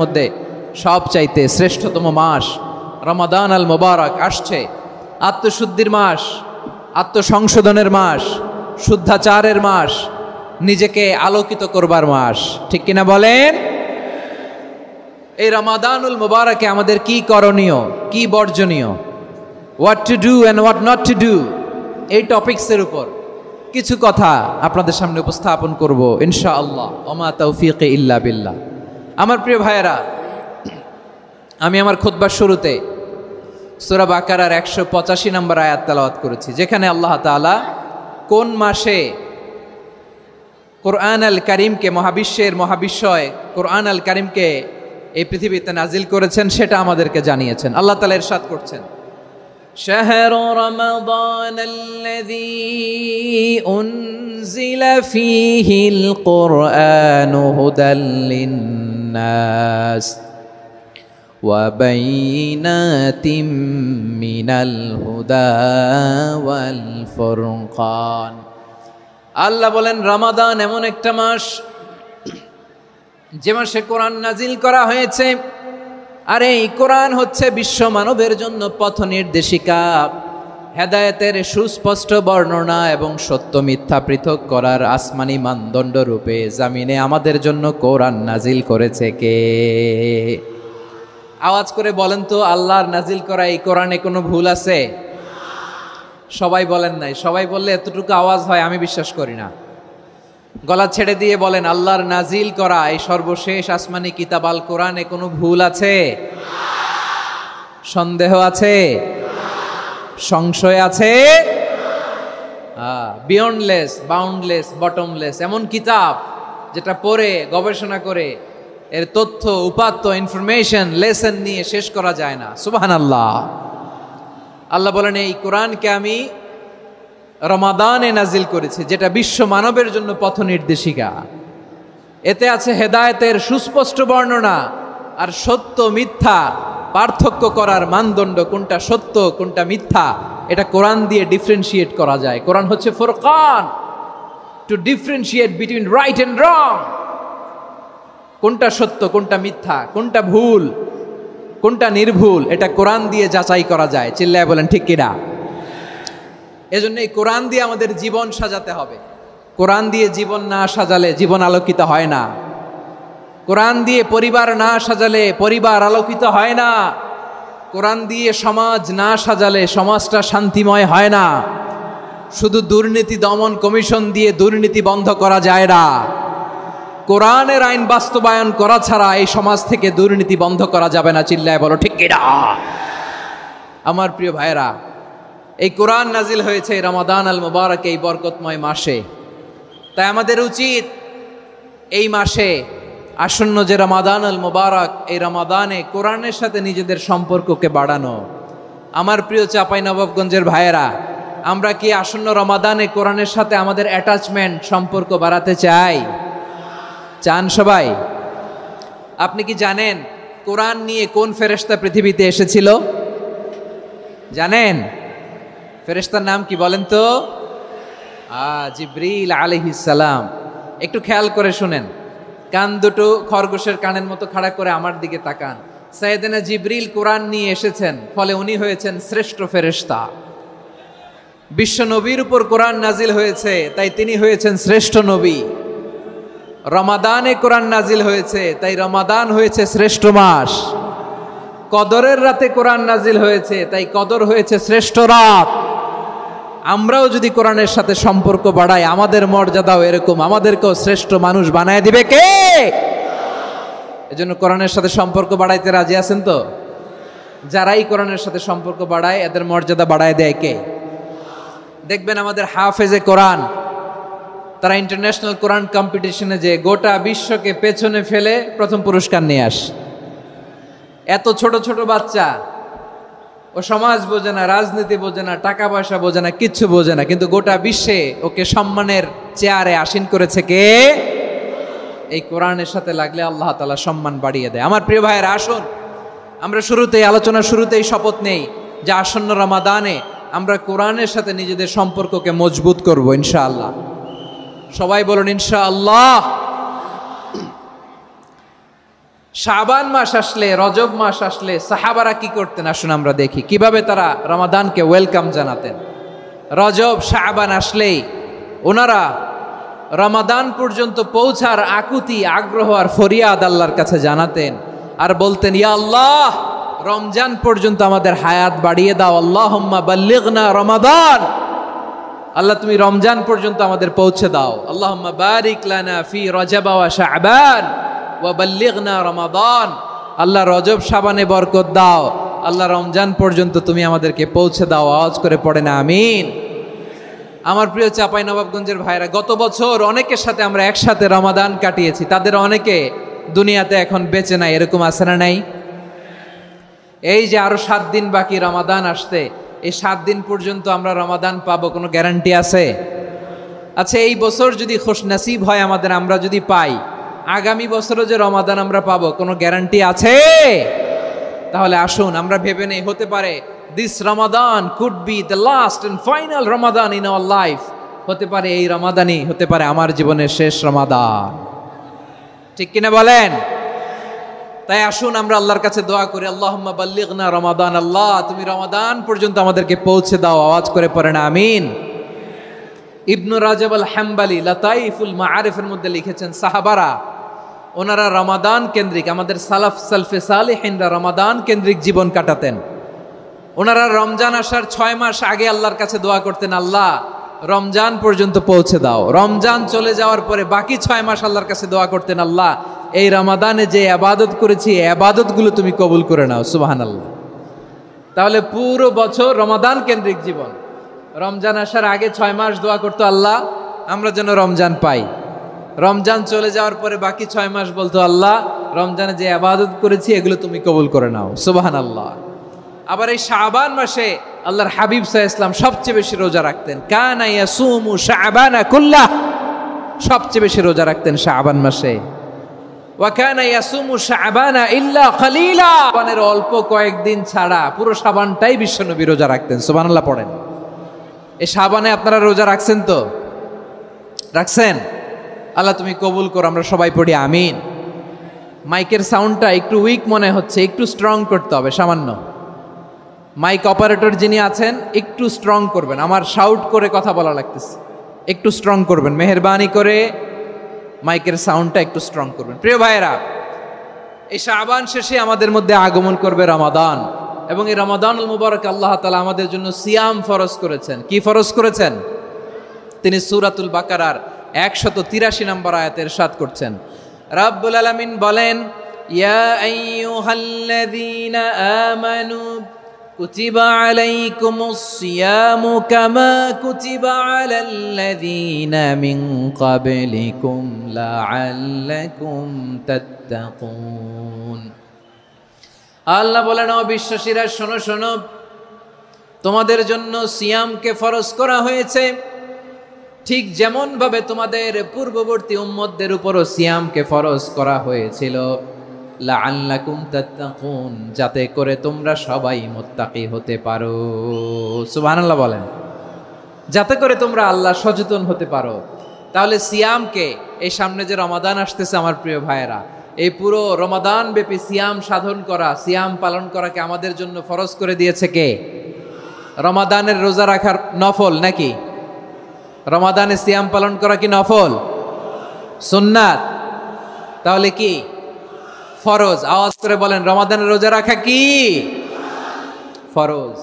মধ্যে সবচাইতে শ্রেষ্ঠতম মাস রমাদান আল মুবারক আসছে। আত্মশুদ্ধির মাস, আত্মসংশোধনের মাস, শুদ্ধাচারের মাস, নিজেকে আলোকিত করবার মাস, ঠিক কিনা বলেন? এই রমাদানুল মুবারকে আমাদের কি করণীয়, কি বর্জনীয়, what to do and what not to do, এই টপিকসের উপর কিছু কথা আপনাদের সামনে উপস্থাপন করব ইনশাআল্লাহ। ওমা তৌফিক ইল্লা বিল্লাহ। আমার প্রিয় ভাইয়েরা, আমি আমার খুতবার শুরুতে সূরা বাকারার 185 নম্বর আয়াত তেলাওয়াত করেছি, যেখানে আল্লাহ তাআলা কোন মাসে কোরআন আল কারীমকে, মহাবিশ্বের মহাবিশ্বয় কোরআন আল কারীমকে এই পৃথিবীতে নাজিল করেছেন সেটা আমাদেরকে জানিয়েছেন। আল্লাহ তাআলা ইরশাদ করছেন, شهر رمضان الذي أنزل فيه القرآن هدى للناس وبينات من الهدى والفرقان। আল্লাহ বলেন রমাদান এমন একটা মাস যে মাসে কোরআন নাজিল করা হয়েছে, আর এই কোরআন হচ্ছে বিশ্ব মানবের জন্য পথ নির্দেশিকা, হেদায়েতের সুস্পষ্ট বর্ণনা এবং সত্য মিথ্যা পৃথক করার আসমানি মানদণ্ড রূপে জামিনে আমাদের জন্য কোরআন নাজিল করেছে কে? আওয়াজ করে বলেন তো, আল্লাহর নাজিল করা এই কোরআনে কোনো ভুল আছে? সবাই বলেন নাই। সবাই বললে এতটুকু আওয়াজ হয় আমি বিশ্বাস করি না। গলা ছেড়ে দিয়ে বলেন, আল্লাহর নাজিল করা এই সর্বশেষ আসমানি কিতাব আল কোরআনে কোনো ভুল আছে? সন্দেহ আছে? সংশয় আছে? বিয়ন্ডলেস, বাউন্ডলেস, বটমলেস এমন কিতাব যেটা পড়ে গবেষণা করে এর তথ্য, উপাত্ত, ইনফরমেশন, লেসন নিয়ে শেষ করা যায় না। সুবহানাল্লাহ। আল্লাহ বলেন এই কোরআনকে আমি রমাদানে নাজিল করেছি, যেটা বিশ্ব মানবের জন্য পথ নির্দেশিকা। এতে আছে হেদায়েতের সুস্পষ্ট বর্ণনা আর সত্য মিথ্যা পার্থক্য করার মানদণ্ড, কোনটা সত্য কোনটা মিথ্যা এটা কোরআন দিয়ে ডিফারেন্সিয়েট করা যায়। কোরআন হচ্ছে Furqan, to differentiate between right and wrong. কোনটা সত্য, কোনটা মিথ্যা, কোনটা ভুল, কোনটা নির্ভুল, এটা কোরআন দিয়ে যাচাই করা যায়। চিল্লায় বলেন ঠিক কিনা? এজন্য এই কোরআন দিয়ে আমাদের জীবন সাজাতে হবে। কোরআন দিয়ে জীবন না সাজালে জীবন আলোকিত হয় না। কোরআন দিয়ে পরিবার না সাজালে পরিবার আলোকিত হয় না। কোরআন দিয়ে সমাজ না সাজালে সমাজটা শান্তিময় হয় না। শুধু দুর্নীতি দমন কমিশন দিয়ে দুর্নীতি বন্ধ করা যায় না। কোরআনের আইন বাস্তবায়ন করা ছাড়া এই সমাজ থেকে দুর্নীতি বন্ধ করা যাবে না। চিল্লায় বলো ঠিক কিনা? আমার প্রিয় ভাইয়েরা, এই কোরআন নাজিল হয়েছে রমাদান আল মুবারক, এই বরকতময় মাসে। তাই আমাদের উচিত এই মাসে আসন্ন যে রমাদান আল মুবারক, এই রমাদানে কোরআনের সাথে নিজেদের সম্পর্ককে বাড়ানো। আমার প্রিয় চাঁপাইনবাবগঞ্জের ভাইয়েরা, আমরা কি আসন্ন রমাদানে কোরআনের সাথে আমাদের অ্যাটাচমেন্ট, সম্পর্ক বাড়াতে চাই? চান সবাই? আপনি কি জানেন কোরআন নিয়ে কোন ফেরেশতা পৃথিবীতে এসেছিল? জানেন? ফেরেশতার নাম কি বলেন তো? জিবরিল আলাইহিস সালাম। একটু খেয়াল করে শুনেন, কান দুটো খরগোশের কানের মতো খাড়া করে আমার দিকে তাকান। সাইয়েদনা জিবরিল কোরআন নিয়ে এসেছেন, ফলে উনি হয়েছেন শ্রেষ্ঠ ফেরেশতা। বিশ্ব নবীর উপর কোরআন নাজিল হয়েছে, তাই তিনি হয়েছেন শ্রেষ্ঠ নবী। রমাদানে কোরআন নাজিল হয়েছে, তাই রমাদান হয়েছে শ্রেষ্ঠ মাস। কদরের রাতে কোরআন নাজিল হয়েছে, তাই কদর হয়েছে শ্রেষ্ঠ রাত। আমরাও যদি কোরআনের সাথে সম্পর্ক বাড়াই, আমাদের মর্যাদাও এরকম, আমাদেরকেও শ্রেষ্ঠ মানুষ বানায় দিবে কে? এজন্য কোরআনের সাথে সম্পর্ক বাড়াইতে রাজি আছেন তো? যারাই কোরআনের সাথে সম্পর্ক বাড়ায় এদের মর্যাদা বাড়ায় দেয় কে? দেখবেন আমাদের হাফেজে কোরআন, তারা ইন্টারন্যাশনাল কোরআন কম্পিটিশনে যে গোটা বিশ্বকে পেছনে ফেলে প্রথম পুরস্কার নিয়ে আসে। এত ছোট ছোট বাচ্চা, ও সমাজ বোঝে না, রাজনীতি বোঝে না, টাকা পয়সা বোঝে না, কিচ্ছু বোঝে না, কিন্তু গোটা বিশ্বে ওকে সম্মানের চেয়ারে আসীন করেছে কে? এই কোরআনের সাথে লাগলে আল্লাহ তাআলা সম্মান বাড়িয়ে দেয়। আমার প্রিয় ভাইয়েরা, আসুন আমরা আলোচনার শুরুতেই শপথ নেই যে আসন্ন রমাদানে আমরা কোরআনের সাথে নিজেদের সম্পর্ককে মজবুত করব ইনশাআল্লাহ। সবাই বলুন ইনশাআল্লাহ। শাবান মাস আসলে, রজব মাস আসলে সাহাবারা কি করতেন আসুন আমরা দেখি কিভাবে তারা রমাদানকে ওয়েলকাম জানাতেন। রজব শাবান আসলেই ওনারা রমাদান পর্যন্ত পৌঁছার আকুতি, আগ্রহ আর ফরিয়াদ আল্লাহর কাছে জানাতেন আর বলতেন, ইয়া আল্লাহ, রমজান পর্যন্ত আমাদের হায়াত বাড়িয়ে দাও। আল্লাহুম্মা বাল্লিগনা রমাদান, আল্লাহ তুমি রমজান পর্যন্ত আমাদের পৌঁছে দাও। আল্লাহুম্মা বারিক লানা ফি রজব ওয়া শাবান ওয়া বাল্লিগনা রমাদান, আল্লাহ রজব শাবানে বরকত দাও, আল্লাহ রমজান পর্যন্ত তুমি আমাদেরকে পৌঁছে দাও। আওয়াজ করে পড়ে না আমিন। আমার প্রিয় চাঁপাইনবাবগঞ্জের ভাইরা, গত বছর অনেকের সাথে আমরা একসাথে রমাদান কাটিয়েছি, তাদের অনেকে দুনিয়াতে এখন বেঁচে নাই, এরকম আছে না নাই? এই যে আরো 7 দিন বাকি রমাদান আসতে, এই 7 দিন পর্যন্ত আমরা রমাদান পাবো, কোনো গ্যারান্টি আছে? আচ্ছা, এই বছর যদি খুশনসিব হয় আমাদের, আমরা যদি পাই, আগামী বছরও যে রমাদান আমরা পাবো, কোনো গ্যারান্টি আছে? তাহলে আসুন আমরা ভেবে নেই, হতে পারে this Ramadan could be the last and final Ramadan in our life. হতে পারে এই রমাদানই হতে পারে আমার জীবনের শেষ রমাদান। ঠিক কিনা বলেন? তাই আসুন আমরা আল্লাহর কাছে দোয়া করি, আল্লাহুম্মা বাল্লিগনা রমাদান, আল্লাহ তুমি রমাদান পর্যন্ত আমাদেরকে পৌঁছে দাও। আওয়াজ করে পড়েন আমিন। ইবনু রাজব আল হাম্বালি লাতাইফুল মাআরিফের মধ্যে লিখেছেন, সাহাবারা ওনারা রমাদান কেন্দ্রিক, আমাদের সালফে সালেহিনরা রমাদান কেন্দ্রিক জীবন কাটাতেন। ওনারা রমজান আসার 6 মাস আগে আল্লাহর কাছে দোয়া করতেন, আল্লাহ রমজান পর্যন্ত পৌঁছে দাও। রমজান চলে যাওয়ার পরে বাকি 6 মাস আল্লাহর কাছে দোয়া করতেন, আল্লাহ এই রমাদানে যে ইবাদত করেছি এই ইবাদতগুলো তুমি কবুল করে নাও। সুবহানাল্লাহ। তাহলে পুরো বছর রমাদান কেন্দ্রিক জীবন। রমজান আসার আগে 6 মাস দোয়া করতো, আল্লাহ আমরা যেন রমজান পাই। রমজান চলে যাওয়ার পরে বাকি 6 মাস বলতো, আল্লাহ রমজানে যে ইবাদত করেছি এগুলো তুমি কবুল করে নাও। সুবহানাল্লাহ। আবার এই শাবান মাসে আল্লাহর হাবিব সাল্লাল্লাহু আলাইহি ওয়াসাল্লাম সবচেয়ে বেশি রোজা রাখতেন। কানা ইয়াসুমু শাবানা কুল্লাহ, সবচেয়ে বেশি রোজা রাখতেন শাবান মাসে। ওয়া কানা ইয়াসুমু শাবানা ইল্লা খলিলা, শাবানের অল্প কয়েকদিন ছাড়া পুরো শাবানটাই বিশ্বনবী রোজা রাখতেন। সুবহানাল্লাহ পড়েন। এই শাবানে আপনারা রোজা রাখছেন তো? রাখছেন? আল্লাহ তুমি কবুল করো, আমরা সবাই পড়ি আমিন। মাইকের সাউন্ডটা একটু উইক মনে হচ্ছে, একটু স্ট্রং করতে হবে সামান্য। মাইক অপারেটর যিনি আছেন একটু স্ট্রং করবেন, আমার শাউট করে কথা বলা লাগতেছে, একটু স্ট্রং করবেন মেহেরবানি করে, মাইকের সাউন্ডটা একটু স্ট্রং করবেন। প্রিয় ভাইয়েরা, এই শাবান শেষে আমাদের মধ্যে আগমন করবে রমাদান, এবং এই রমাদানুল মুবারক আল্লাহ তাআলা আমাদের জন্য সিয়াম ফরজ করেছেন। কি ফরজ করেছেন? তিনি সূরাতুল বাকারার 183 নম্বর আয়াতে ইরশাদ করছেন, রাব্বুল আলামিন বলেন, ইয়া আইয়ুহাল্লাযীনা আমানু কুতিবা আলাইকুমুস সিয়ামু কামা কুতিবা আলাল্লাযীনা মিন ক্বাবলিকুম লাআল্লাকুম তাত্তাকুন। আল্লাহ বলেন, ও বিশ্বাসীরা শোনো শোনো, তোমাদের জন্য সিয়ামকে ফরজ করা হয়েছে, ঠিক যেমন ভাবে তোমাদের পূর্ববর্তী উম্মতদের উপরও সিয়ামকে ফরজ করা হয়েছিল, লাআল্লাকুম তাত্তাকুন, যাতে করে তোমরা সবাই মুত্তাকি হতে পারো। সুবহানাল্লাহ বলেন, যাতে করে তোমরা আল্লাহ সচেতন হতে পারো। তাহলে সিয়ামকে, এই সামনে যে রমাদান আসতেছে আমার প্রিয় ভাইয়েরা, এই পুরো রমাদান ব্যাপী সিয়াম সাধন করা, সিয়াম পালন করাকে আমাদের জন্য ফরজ করে দিয়েছে কে? রমাদানের রোজা রাখার নফল নাকি? রমাদানে সিয়াম পালন করা কি নফল? সুন্নাত। তাহলে কি ফরজ? আওয়াজ করে বলেন, রমাদানের রোজা রাখা কি ফরজ?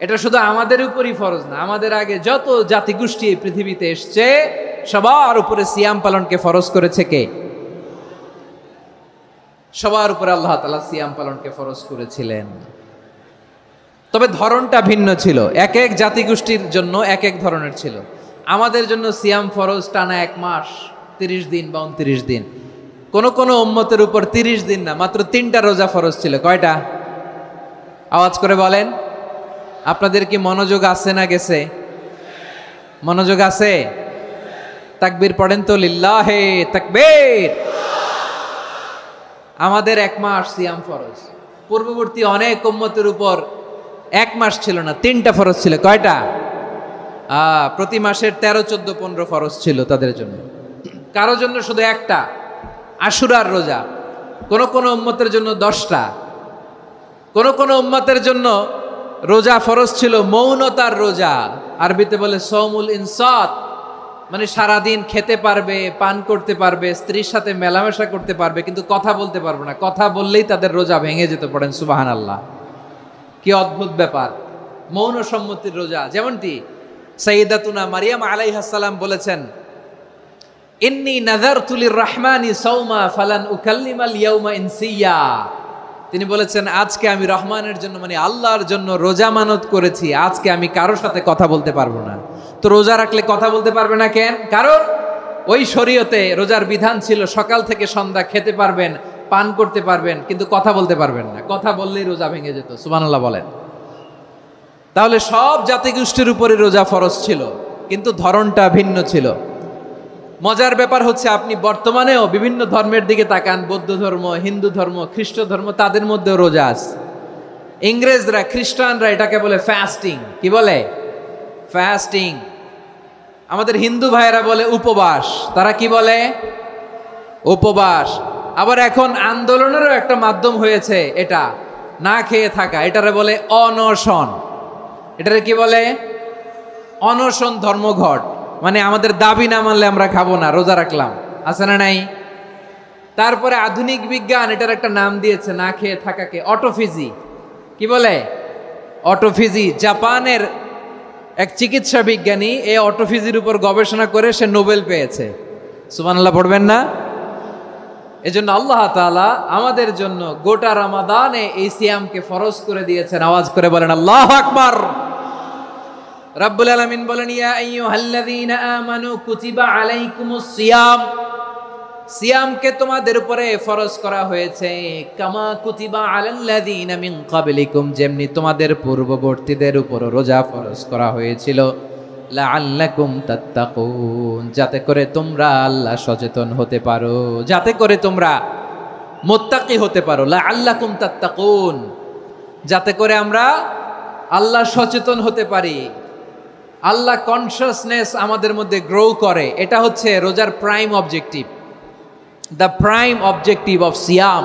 এটা শুধু আমাদের উপরই ফরজ না, আমাদের আগে যত জাতিগোষ্ঠী এই পৃথিবীতে এসছে সবার উপরে সিয়াম পালনকে ফরজ করেছে কে? সবার উপরে আল্লাহ তাআলা সিয়াম পালনকে ফরজ করেছিলেন। তবে ধরনটা ভিন্ন ছিল, এক এক জাতিগোষ্ঠীর জন্য এক এক ধরনের ছিল। আমাদের জন্য সিয়াম ফরজ টানা 1 মাস 30 দিন বা 29 দিন। কোন কোন উম্মতের উপর 30 দিন না, মাত্র 3টা রোজা ফরজ ছিল। কয়টা? আওয়াজ করে বলেন। আপনাদের কি মনোযোগ আছে না গেছে? মনোযোগ আছে? তাকবীর পড়েন তো, লিল্লাহে তাকবীর। আমাদের 1 মাস সিয়াম ফরজ। পূর্ববর্তী অনেক উম্মতের উপর 1 মাস ছিল না, 3টা ফরজ ছিল। কয়টা? প্রতি মাসের 13, 14, 15 ফরজ ছিল তাদের জন্য। কারো জন্য শুধু একটা, আশুরার রোজা। কোন কোন উম্মতের জন্য 10টা, কোন কোন উম্মতের জন্য রোজা ফরজ ছিল মৌনতার রোজা, আরবিতে বলে সৌমুল ইনসাত, মানে সারাদিন খেতে পারবে, পান করতে পারবে, স্ত্রীর সাথে মেলামেশা করতে পারবে, কিন্তু কথা বলতে পারবে না। কথা বললেই তাদের রোজা ভেঙে যেতে, পড়েন সুবহানাল্লাহ। কি অদ্ভুত ব্যাপার, মৌন সম্মতির রোজা। যেমনটি সাইয়্যিদাতুনা মারিয়াম আলাইহিস সালাম বলেছেন, ইন্নী নাযারতু লির-রাহমানি সাওমা ফালান উকাল্লিমাল ইয়াওমা ইনসিয়া। তিনি বলেছেন, আজকে আমি রহমানের জন্য, মানে আল্লাহর জন্য রোজা মানত করেছি, আজকে আমি কারোর সাথে কথা বলতে পারবো না। তো রোজা রাখলে কথা বলতে পারবে না কেন? কারণ ওই শরীয়তে রোজার বিধান ছিল সকাল থেকে সন্ধ্যা খেতে পারবেন, পান করতে পারবেন, কিন্তু কথা বলতে পারবেন না। কথা বললেই রোজা ভেঙে যেত। সুবহানাল্লাহ বলেন। তাহলে সব জাতিগোষ্ঠীর উপরে রোজা ফরজ ছিল, কিন্তু ধরনটা ভিন্ন ছিল। মজার ব্যাপার হচ্ছে, আপনি বর্তমানেও বিভিন্ন ধর্মের দিকে তাকান, বৌদ্ধ ধর্ম, হিন্দু ধর্ম, খ্রিস্ট ধর্ম, তাদের মধ্যেও রোজা আছে। ইংরেজরা, খ্রিস্টানরা এটাকে বলে ফাস্টিং। কি বলে? ফাস্টিং। আমাদের হিন্দু ভাইয়েরা বলে উপবাস। তারা কি বলে? উপবাস। আবার এখন আন্দোলনেরও একটা মাধ্যম হয়েছে এটা, না খেয়ে থাকা, এটারে বলে অনশন। এটারে কি বলে? অনশন ধর্মঘট। মানে আমাদের দাবি না মানলে আমরা খাবো না, রোজা রাখলাম, আছে না নাই? তারপরে আধুনিক বিজ্ঞান এটার একটা নাম দিয়েছে না খেয়ে থাকাকে, অটোফিজি। কি বলে? অটোফিজি। জাপানের এক চিকিৎসা বিজ্ঞানী এই অটোফিজির উপর গবেষণা করে সে নোবেল পেয়েছে। সুবহানাল্লাহ পড়বেন না? এজন্য আল্লাহ তাআলা আমাদের জন্য গোটা রমাদানে এই সিয়ামকে ফরজ করে দিয়েছেন। আওয়াজ করে বলেন আল্লাহু আকবার। রাব্বুল আলামিন বলেন, ইয়া আইয়ুহাল্লাযীনা আমানু কুতিবা আলাইকুমুস সিয়াম। সিয়ামকে তোমাদের উপরে ফরজ করা হয়েছে, কামা কুতিবা আলাল্লাযীনা মিন ক্বাবলিকুম, যেমনি তোমাদের পূর্ববর্তীদের উপর রোজা ফরজ করা হয়েছিল, লাআল্লাকুম তাত্তাকুন, যাতে করে তোমরা আল্লাহ সচেতন হতে পারো, যাতে করে তোমরা মুত্তাকি হতে পারো। লাআল্লাকুম তাত্তাকুন, যাতে করে আমরা আল্লাহ সচেতন হতে পারি, আল্লাহ কনসিয়াসনেস আমাদের মধ্যে গ্রো করে। এটা হচ্ছে রোজার prime objective, the prime objective of সিয়াম।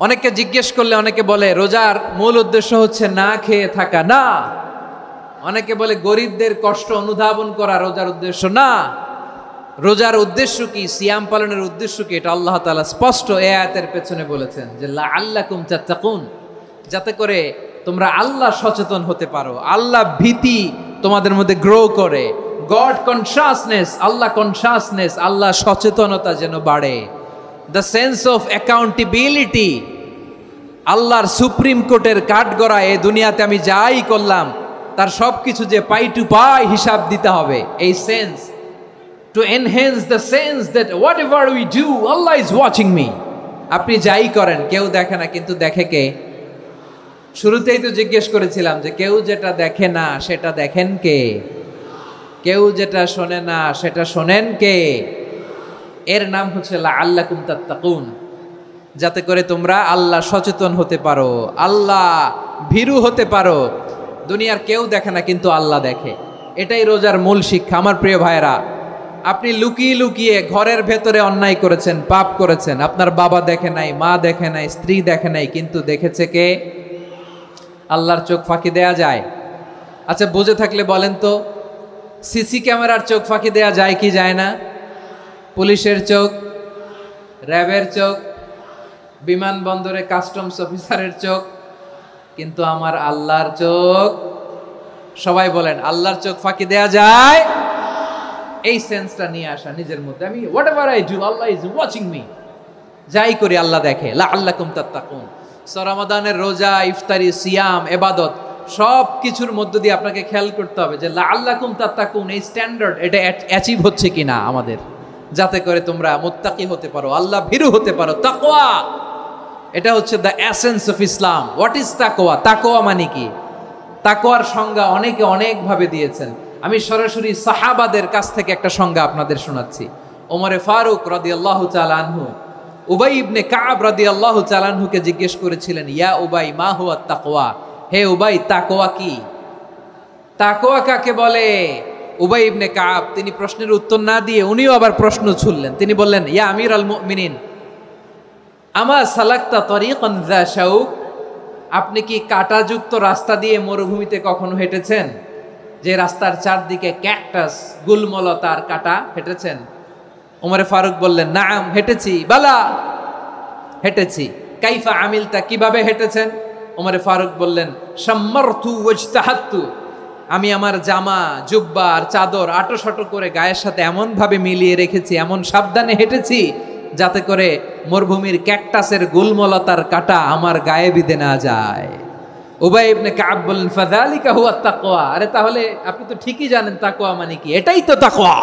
অনেকে জিজ্ঞেস করলে অনেকে বলে রোজার মূল উদ্দেশ্য হচ্ছে না খেয়ে থাকা। না। অনেকে বলে গরিবদের কষ্ট অনুধাবন করা রোজার উদ্দেশ্য। না। রোজার উদ্দেশ্য কি, সিয়াম পালনের উদ্দেশ্য কি, এটা আল্লাহ তাআলা স্পষ্ট এই আয়াতের পেছনে বলেছেন যে লাআল্লাকুম তাত্তাকুন, যাতে করে তোমরা আল্লাহ সচেতন হতে পারো, আল্লাহ ভীতি তোমাদের মধ্যে গ্রো করে, গড কনসিয়াসনেস, আল্লাহ কনসিয়াসনেস, আল্লাহ সচেতনতা যেন বাড়ে, দ্য সেন্স অফ অ্যাকাউন্টেবিলিটি। আল্লাহর সুপ্রিম কোর্টের কাঠগড়া এই দুনিয়াতে আমি যাই করলাম তার সব কিছু যে পাই টু পাই হিসাব দিতে হবে, এই sense, to enhance the sense that what ever we do Allah is watching me. আপনি যাই করেন কেউ দেখে না, কিন্তু দেখে কে? শুরুতেই তো জিজ্ঞেস করেছিলাম যে কেউ যেটা দেখে না সেটা দেখেন কে? কেউ যেটা শোনে না সেটা শোনেন কে? এর নাম হচ্ছে লাআল্লাকুম তাত্তাকুন, যাতে করে তোমরা আল্লাহ সচেতন হতে পারো, আল্লাহ ভীরু হতে পারো। দুনিয়ার কেউ দেখে না, কিন্তু আল্লাহ দেখে। এটাই রোজার মূল শিক্ষা। আমার প্রিয় ভাইরা, আপনি লুকিয়ে লুকিয়ে ঘরের ভেতরে অন্যায় করেছেন, পাপ করেছেন, আপনার বাবা দেখে নাই, মা দেখে নাই, স্ত্রী দেখে নাই, কিন্তু দেখেছে কে? আল্লাহর চোখ ফাঁকি দেয়া যায়? আচ্ছা, বুঝে থাকলে বলেন তো, সিসি ক্যামেরার চোখ ফাঁকি দেয়া যায় কি যায় না? পুলিশের চোখ, র্যাবের চোখ, বিমানবন্দরে কাস্টমস অফিসারের চোখ, কিন্তু আমার আল্লাহর চোখ? সবাই বলেন, আল্লাহর চোখ ফাঁকি দেয়া যায়? এই সেন্সটা নিয়ে আসা নিজের মধ্যে, আমি what ever I do Allah is watching me, যাই করি আল্লাহ দেখে। লাআল্লাকুম তাত্তাকুন। রমাদানের রোজা, ইফতারি, সিয়াম, ইবাদত সব কিছুর মধ্য দিয়ে আপনাকে খেয়াল করতে হবে যে লাআল্লাকুম তাত্তাকুন, এই স্ট্যান্ডার্ড এটা অ্যাচিভ হচ্ছে কিনা আমাদের, যাতে করে তোমরা মুত্তাকি হতে পারো, আল্লাহ ভীরু হতে পারো। তাকওয়া, এটা হচ্ছে the essence of Islam. What is তাকওয়া? তাকওয়া মানে কি? তাকওয়ার সংজ্ঞা অনেকে অনেকভাবে দিয়েছেন। আমি সরাসরি সাহাবাদের কাছ থেকে একটা সংজ্ঞা আপনাদের শোনাচ্ছি। ওমরে ফারুক রাদিয়াল্লাহু তাআলা আনহু উবাই ইবনে কাব রাদিয়াল্লাহু তাআলা আনহুকে জিজ্ঞেস করেছিলেন, ইয়া উবাই মা হুয়া তাকওয়া, হে উবাই তাকওয়া কি? তাকওয়া কাকে বলে? উবাই ইবনে কাব তিনি প্রশ্নের উত্তর না দিয়ে উনিও আবার প্রশ্ন ছুড়লেন। তিনি বললেন, ইয়া আমিরুল মুমিনিন, আমা সালাকতা তরিকান যা শাউক, আপনি কি কাঁটাযুক্ত রাস্তা দিয়ে মরুভূমিতে কখনো হেঁটেছেন? যে রাস্তার চারদিকে ক্যাকটাস, গুলমলতার কাঁটা, হেঁটেছেন? ওমরে ফারুক বললেন, নাম, হেঁটেছি। বালা, হেঁটেছি। কাইফা আমিলতা, কিভাবে হেঁটেছেন? ওমরে ফারুক বললেন, শাম্মারতু ওয়াজতাহাত্তু, আমি আমার জামা, জুব্বা আর চাদর আটোসাটো করে গায়ের সাথে এমন ভাবে মিলিয়ে রেখেছি, এমন সাবধানে হেঁটেছি যাতে করে মরুভূমির ক্যাকটাসের গুলমলতার কাঁটা আমার গায়ে বিঁধে না যায়। উবাই ইবনে কাব বললেন, ফাযালিকা হুয়া তাকওয়া। আরে তাহলে আপনি তো ঠিকই জানেন তাকওয়া মানে কি, এটাই তো তাকওয়া।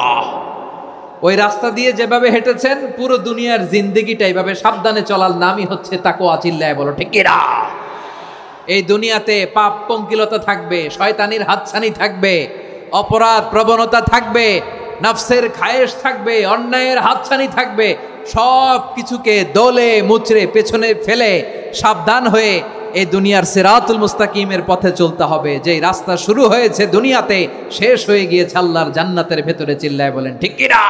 ওই রাস্তা দিয়ে যেভাবে হেঁটেছেন, পুরো দুনিয়ার জিন্দেগিটা এইভাবে সাবধানে চলার নামই হচ্ছে তাকওয়া। চিল্লায় বলো ঠিক কিনা? এই দুনিয়াতে পাপ পঙ্কিলতা থাকবে, শয়তানির হাতছানি থাকবে, অপরাধ প্রবণতা থাকবে, নফসের খায়েশ থাকবে, অন্যায়ের হাতছানি থাকবে। সব কিছুকে দোলে মুচড়ে পেছনে ফেলে সাবধান হয়ে এই দুনিয়ার সিরাতুল মুস্তাকিমের পথে চলতে হবে। যেই রাস্তা শুরু হয়েছে দুনিয়াতে, শেষ হয়ে গিয়েছে আল্লাহর জান্নাতের ভেতরে। চিল্লায় বলেন ঠিক কিনা?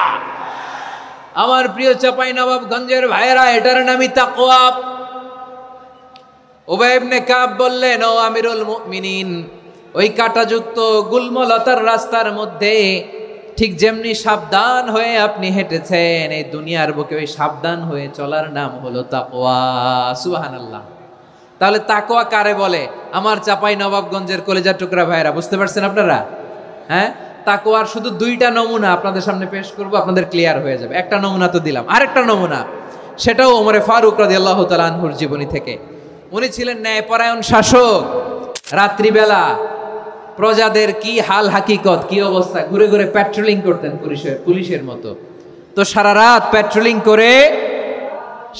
আমার প্রিয় চাঁপাইনবাবগঞ্জের ভাইয়েরা, এটার নামই তাকওয়া। উবাই ইবনে কাব বললেন, ও আমিরুল মুমিনিন, ওই কাঁটাযুক্ত গুলমলতার রাস্তার মধ্যে ঠিক যেমনি সাবধান হয়ে আপনি হেঁটেছেন, এই দুনিয়ার বুকে ওই সাবধান হয়ে চলার নাম হলো তাকওয়া। সুবহানাল্লাহ। তাহলে তাকওয়া কারে বলে? আমার চাঁপাইনবাবগঞ্জের কলেজার টুকরা ভাইয়েরা, বুঝতে পারছেন আপনারা? হ্যাঁ, তাকওয়ার শুধু দুইটা নমুনা আপনাদের সামনে পেশ করব, আপনাদের ক্লিয়ার হয়ে যাবে। একটা নমুনা তো দিলাম, আরেকটা নমুনা, সেটাও ওমরে ফারুক রাদিয়াল্লাহু তাআলা আনহুর জীবনী থেকে। উনি ছিলেন ন্যায়পরায়ণ শাসক। রাত্রিবেলা প্রজাদের কি হাল হাকিকত, কি অবস্থা, ঘুরে ঘুরে প্যাট্রোলিং করতেন পুলিশের মতো। তো সারা রাত প্যাট্রোলিং করে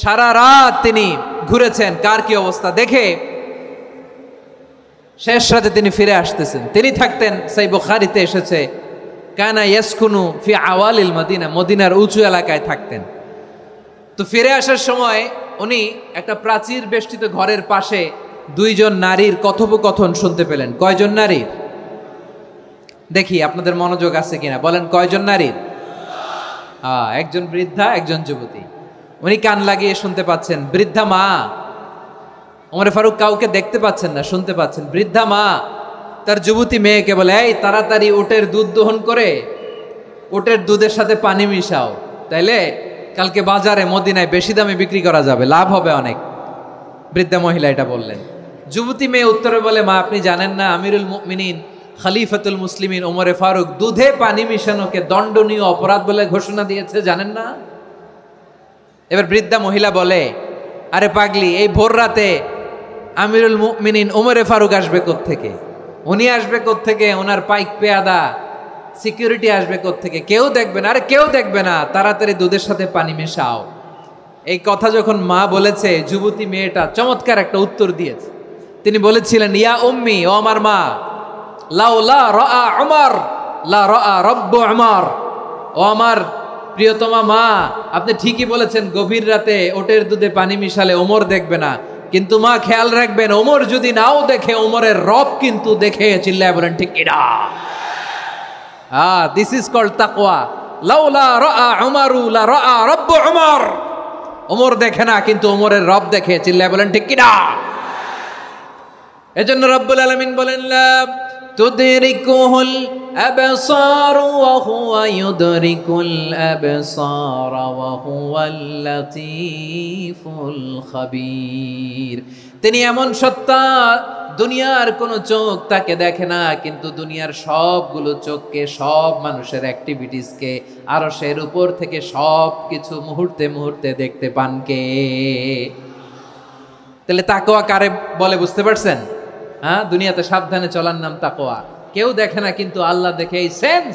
সারা রাত তিনি ঘুরেছেন কার কি অবস্থা দেখে। শেষ রাতে তিনি ফিরে আসতেছেন। তিনি থাকতেন, সেই বুখারীতে এসেছে, কানা ইয়াসকুনু ফি আওয়ালিল মদিনা, মদিনার উঁচু এলাকায় থাকতেন। তো ফিরে আসার সময় উনি একটা প্রাচীর বেষ্টিত ঘরের পাশে দুইজন নারীর কথোপকথন শুনতে পেলেন। কয়জন নারীর? দেখি আপনাদের মনোযোগ আছে কিনা, বলেন কয়জন নারীর? একজন বৃদ্ধা, একজন যুবতী। উনি কান লাগিয়ে শুনতে পাচ্ছেন। বৃদ্ধা মা, ওমর ফারুক কাউকে দেখতে পাচ্ছেন না, শুনতে পাচ্ছেন। বৃদ্ধা মা তার যুবতী মেয়েকে বলে, এই তাড়াতাড়ি উটের দুধ দহন করে উটের দুধের সাথে পানি মিশাও, তাইলে কালকে বাজারে মদিনায় বেশি দামে বিক্রি করা যাবে, লাভ হবে অনেক। বৃদ্ধা মহিলা এটা বললেন। যুবতী মেয়ে উত্তরে বলে, মা আপনি জানেন না আমিরুল মুমিনিন খলিফাতুল মুসলিমিন ওমরে ফারুক দুধে পানি মিশানোকে দণ্ডনীয় অপরাধ বলে ঘোষণা দিয়েছে, জানেন না? এবার বৃদ্ধা মহিলা বলে, আরে পাগলি, এই ভোর রাতে আমিরুল মুমিনিন ওমরে ফারুক আসবে কোত্থেকে? উনি আসবে কোত্থেকে? ওনার পাইক পেয়াদা সিকিউরিটি আসবে কোত্থেকে? কেউ দেখবে না। আরে কেউ দেখবে না, তাড়াতাড়ি দুধের সাথে পানি মেশাও। এই কথা যখন মা বলেছে, যুবতী মেয়েটা চমৎকার একটা উত্তর দিয়েছে। তিনি বলেছিলেন, ইয়া উম্মি, ও আমার মা, লাউলা রাআ উমর লা রাআ রব্বু উমর। ও আমার প্রিয়তমা মা, আপনি ঠিকই বলেছেন, গভীর রাতে ওটের দুধে পানি মিশালে ওমর দেখবে না, কিন্তু মা খেয়াল রাখবেন, ওমর যদি নাও দেখে, ওমরের রব কিন্তু দেখে। চিল্লায় বলেন ঠিক কিনা? দিস ইজ কল্ড তাকওয়া। লাউলা রাআ উমরু লা রাআ রব্বু উমর। ওমর দেখে না, কিন্তু ওমরের রব দেখে। চিল্লায় বলেন ঠিক কিনা? এজন্য রব্বুল আলামিন বলেন, লা তুদরিকুহুল আবসার ওয়া হুয়া ইউদরিকুল আবসার ওয়া হুয়াল লাতীফুল খাবীর। তিনি এমন সত্তা, দুনিয়ার কোনো চোখ তাকে দেখে না, কিন্তু দুনিয়ার সবগুলো চোখকে, সব মানুষের অ্যাক্টিভিটিসকে আরশের উপর থেকে সব কিছু মুহূর্তে মুহূর্তে দেখতে পান কে? তাহলে তাকওয়া কারে বলে বুঝতে পারছেন? দুনিয়াতে সাবধানে চলার নাম তাকওয়া। কেউ দেখে না, কিন্তু আল্লাহ দেখে। এই সেন্স,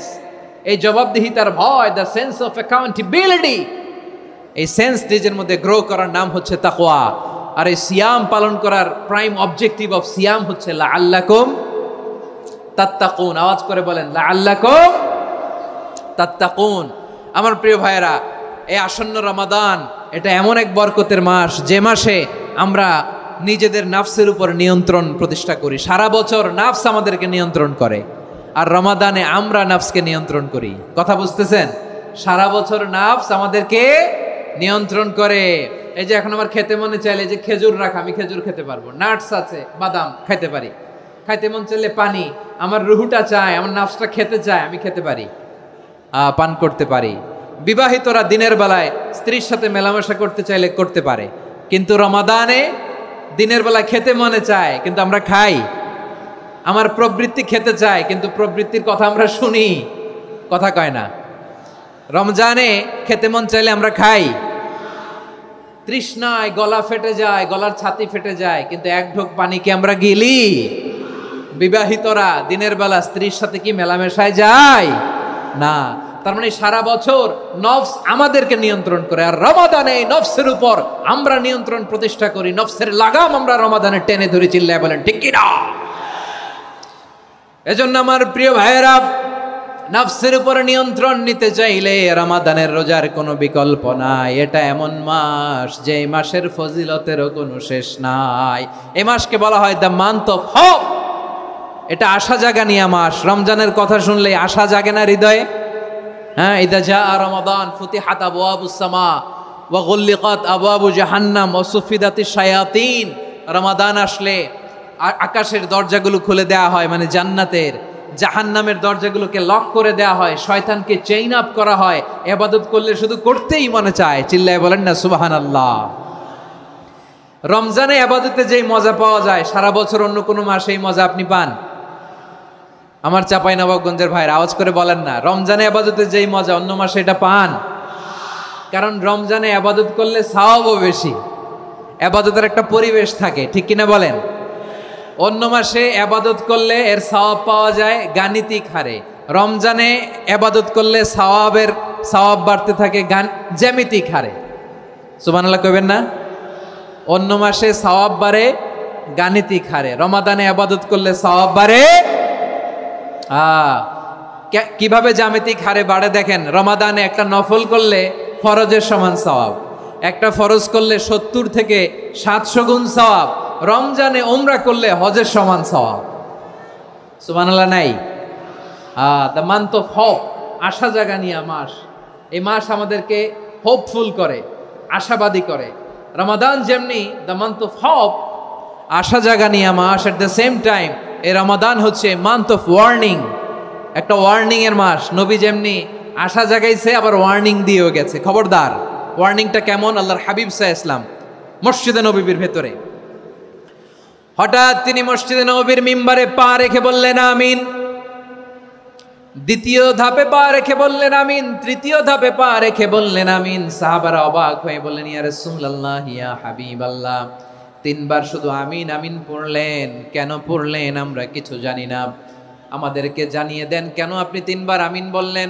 এই জবাবদিহিতার ভয়, দ্য সেন্স অফ অ্যাকাউন্টেবিলিটি, এই সেন্স নিজের মধ্যে গ্রো করার নাম হচ্ছে তাকওয়া। আর এই সিয়াম পালন করার প্রাইম অবজেক্টিভ অফ সিয়াম হচ্ছে লাআল্লাকুম তাত্তাকুন। আওয়াজ করে বলেন, লাআল্লাকুম তাত্তাকুন। আমার প্রিয় ভাইয়েরা, এই আসন্ন রমাদান, এটা এমন এক বরকতের মাস, যে মাসে আমরা নিজেদের নাফসের উপর নিয়ন্ত্রণ প্রতিষ্ঠা করি। সারা বছর নাফস আমাদেরকে নিয়ন্ত্রণ করে, আর রমাদানে আমরা নাফসকে নিয়ন্ত্রণ করি। কথা বুঝতেছেন? সারা বছর নাফস আমাদেরকে নিয়ন্ত্রণ করে। এই যে এখন আমার খেতে মনে চাইলে যে খেজুর রাখা, আমি খেজুর খেতে পারবো, নাটস আছে, বাদাম খাইতে পারি। খাইতে মন চাইলে পানি, আমার রুহুটা চায়, আমার নাফসটা খেতে চায়, আমি খেতে পারি, পান করতে পারি। বিবাহিতরা দিনের বেলায় স্ত্রীর সাথে মেলামেশা করতে চাইলে করতে পারে, কিন্তু রমাদানে দিনের বেলায় খেতে মনে চায় কিন্তু আমরা খাই। আমার প্রবৃত্তি খেতে চায় কিন্তু প্রবৃত্তির কথা আমরা শুনি, কথা কয় না। রমজানে খেতে মন চাইলে আমরা খাই, তৃষ্ণায় গলা ফেটে যায়, গলার ছাতি ফেটে যায়, কিন্তু এক ঢোক পানি কি আমরা গিলি? বিবাহিতরা দিনের বেলা স্ত্রীর সাথে কি মেলামেশায় যায় না। তার মানে সারা বছর নফস আমাদেরকে নিয়ন্ত্রণ করে, আর রমাদানে এই নফসের উপর আমরা নিয়ন্ত্রণ প্রতিষ্ঠা করি। নফসের লাগাম আমরা রমাদানে টেনে ধরে, চিল্লায় বলেন ঠিক কি না? এজন্য আমার প্রিয় ভাইয়েরা, নফসের উপরে নিয়ন্ত্রণ নিতে চাইলে রমাদানের রোজার কোনো বিকল্প নাই। এটা এমন মাস যে মাসের ফজিলতেরও কোনো শেষ নাই। এই মাসকে বলা হয় দ্য মান্থ অফ হোপ। এটা আশা জাগানিয়া মাস। রমজানের কথা শুনলে আশা জাগে না হৃদয়ে? হ্যাঁ, ইদা জা রমাদান ফুতিহাত আবওয়াবুস সামা ওয়া গুল্লিকাত আবওয়াবু জাহান্নাম ওয়া সুফিদাতিশ শায়াতিন। রমাদান আসলে আকাশের দরজাগুলো খুলে দেওয়া হয়, মানে জান্নাতের। জাহান্নামের দরজাগুলোকে লক করে দেওয়া হয়, শয়তানকে চেইন আপ করা হয়। ইবাদত করলে শুধু করতেই মনে চায়, চিল্লায় বলেন না সুবহানাল্লাহ। রমজানে ইবাদতে যেই মজা পাওয়া যায় সারা বছর অন্য কোনো মাসে এই মজা আপনি পান? আমার চাঁপাইনবাবগঞ্জের ভাইরা আওয়াজ করে বলেন না, রমজানে ইবাদতে যেই মজা অন্য মাসে এটা পান? কারণ রমজানে ইবাদত করলে সওয়াবও বেশি, ইবাদতের একটা পরিবেশ থাকে, ঠিক কিনা বলেন? অন্য মাসে ইবাদত করলে এর সওয়াব পাওয়া যায় গাণিতিক হারে, রমজানে ইবাদত করলে সওয়াব বাড়তে থাকে জ্যামিতিক হারে। সুবহানাল্লাহ কইবেন না? অন্য মাসে সওয়াব বাড়ে গাণিতিক হারে, রমাদানে ইবাদত করলে সওয়াব বাড়ে কিভাবে জ্যামিতিক হারে বাড়ে দেখেন। রমাদানে একটা নফল করলে ফরজের সমান সওয়াব, একটা ফরজ করলে 70 থেকে 700 গুণ সওয়াব। রমজানে উমরা করলে হজের সমান সওয়াব। সুবহানাল্লাহ নাই? দ্য মান্থ অফ হোপ, আশা জাগানিয়া মাস। এই মাস আমাদেরকে হোপফুল করে, আশাবাদী করে। রমাদান যেমনি দ্য মান্থ অফ হোপ, আশা জাগানিয়া মাস, এট দ্য সেম টাইম এই রমাদান হচ্ছে মান্থ অফ ওয়ার্নিং, একটা ওয়ার্নিং এর মাস। নবী যেমনি আশা জাগাইছে আবার ওয়ার্নিং দিয়েও গেছে, খবরদার। ওয়ার্নিংটা কেমন? আল্লাহর হাবিব সাল্লাল্লাহু আলাইহি ওয়াসাল্লাম মসজিদে নববীর ভেতরে হঠাৎ তিনি মসজিদে নববীর মিম্বারে পা রেখে বললেন আমিন। দ্বিতীয় ধাপে পা রেখে বললেন আমিন, তৃতীয় ধাপে পা রেখে বললেন আমিন। সাহাবারা অবাক হয়ে বললেন ইয়া রাসূলুল্লাহ, ইয়া হাবিবাল্লাহ, 3 বার শুধু আমিন আমিন পড়লেন, কেন পড়লেন আমরা কিছু জানি না, আমাদেরকে জানিয়ে দেন কেন আপনি 3 বার আমিন বললেন।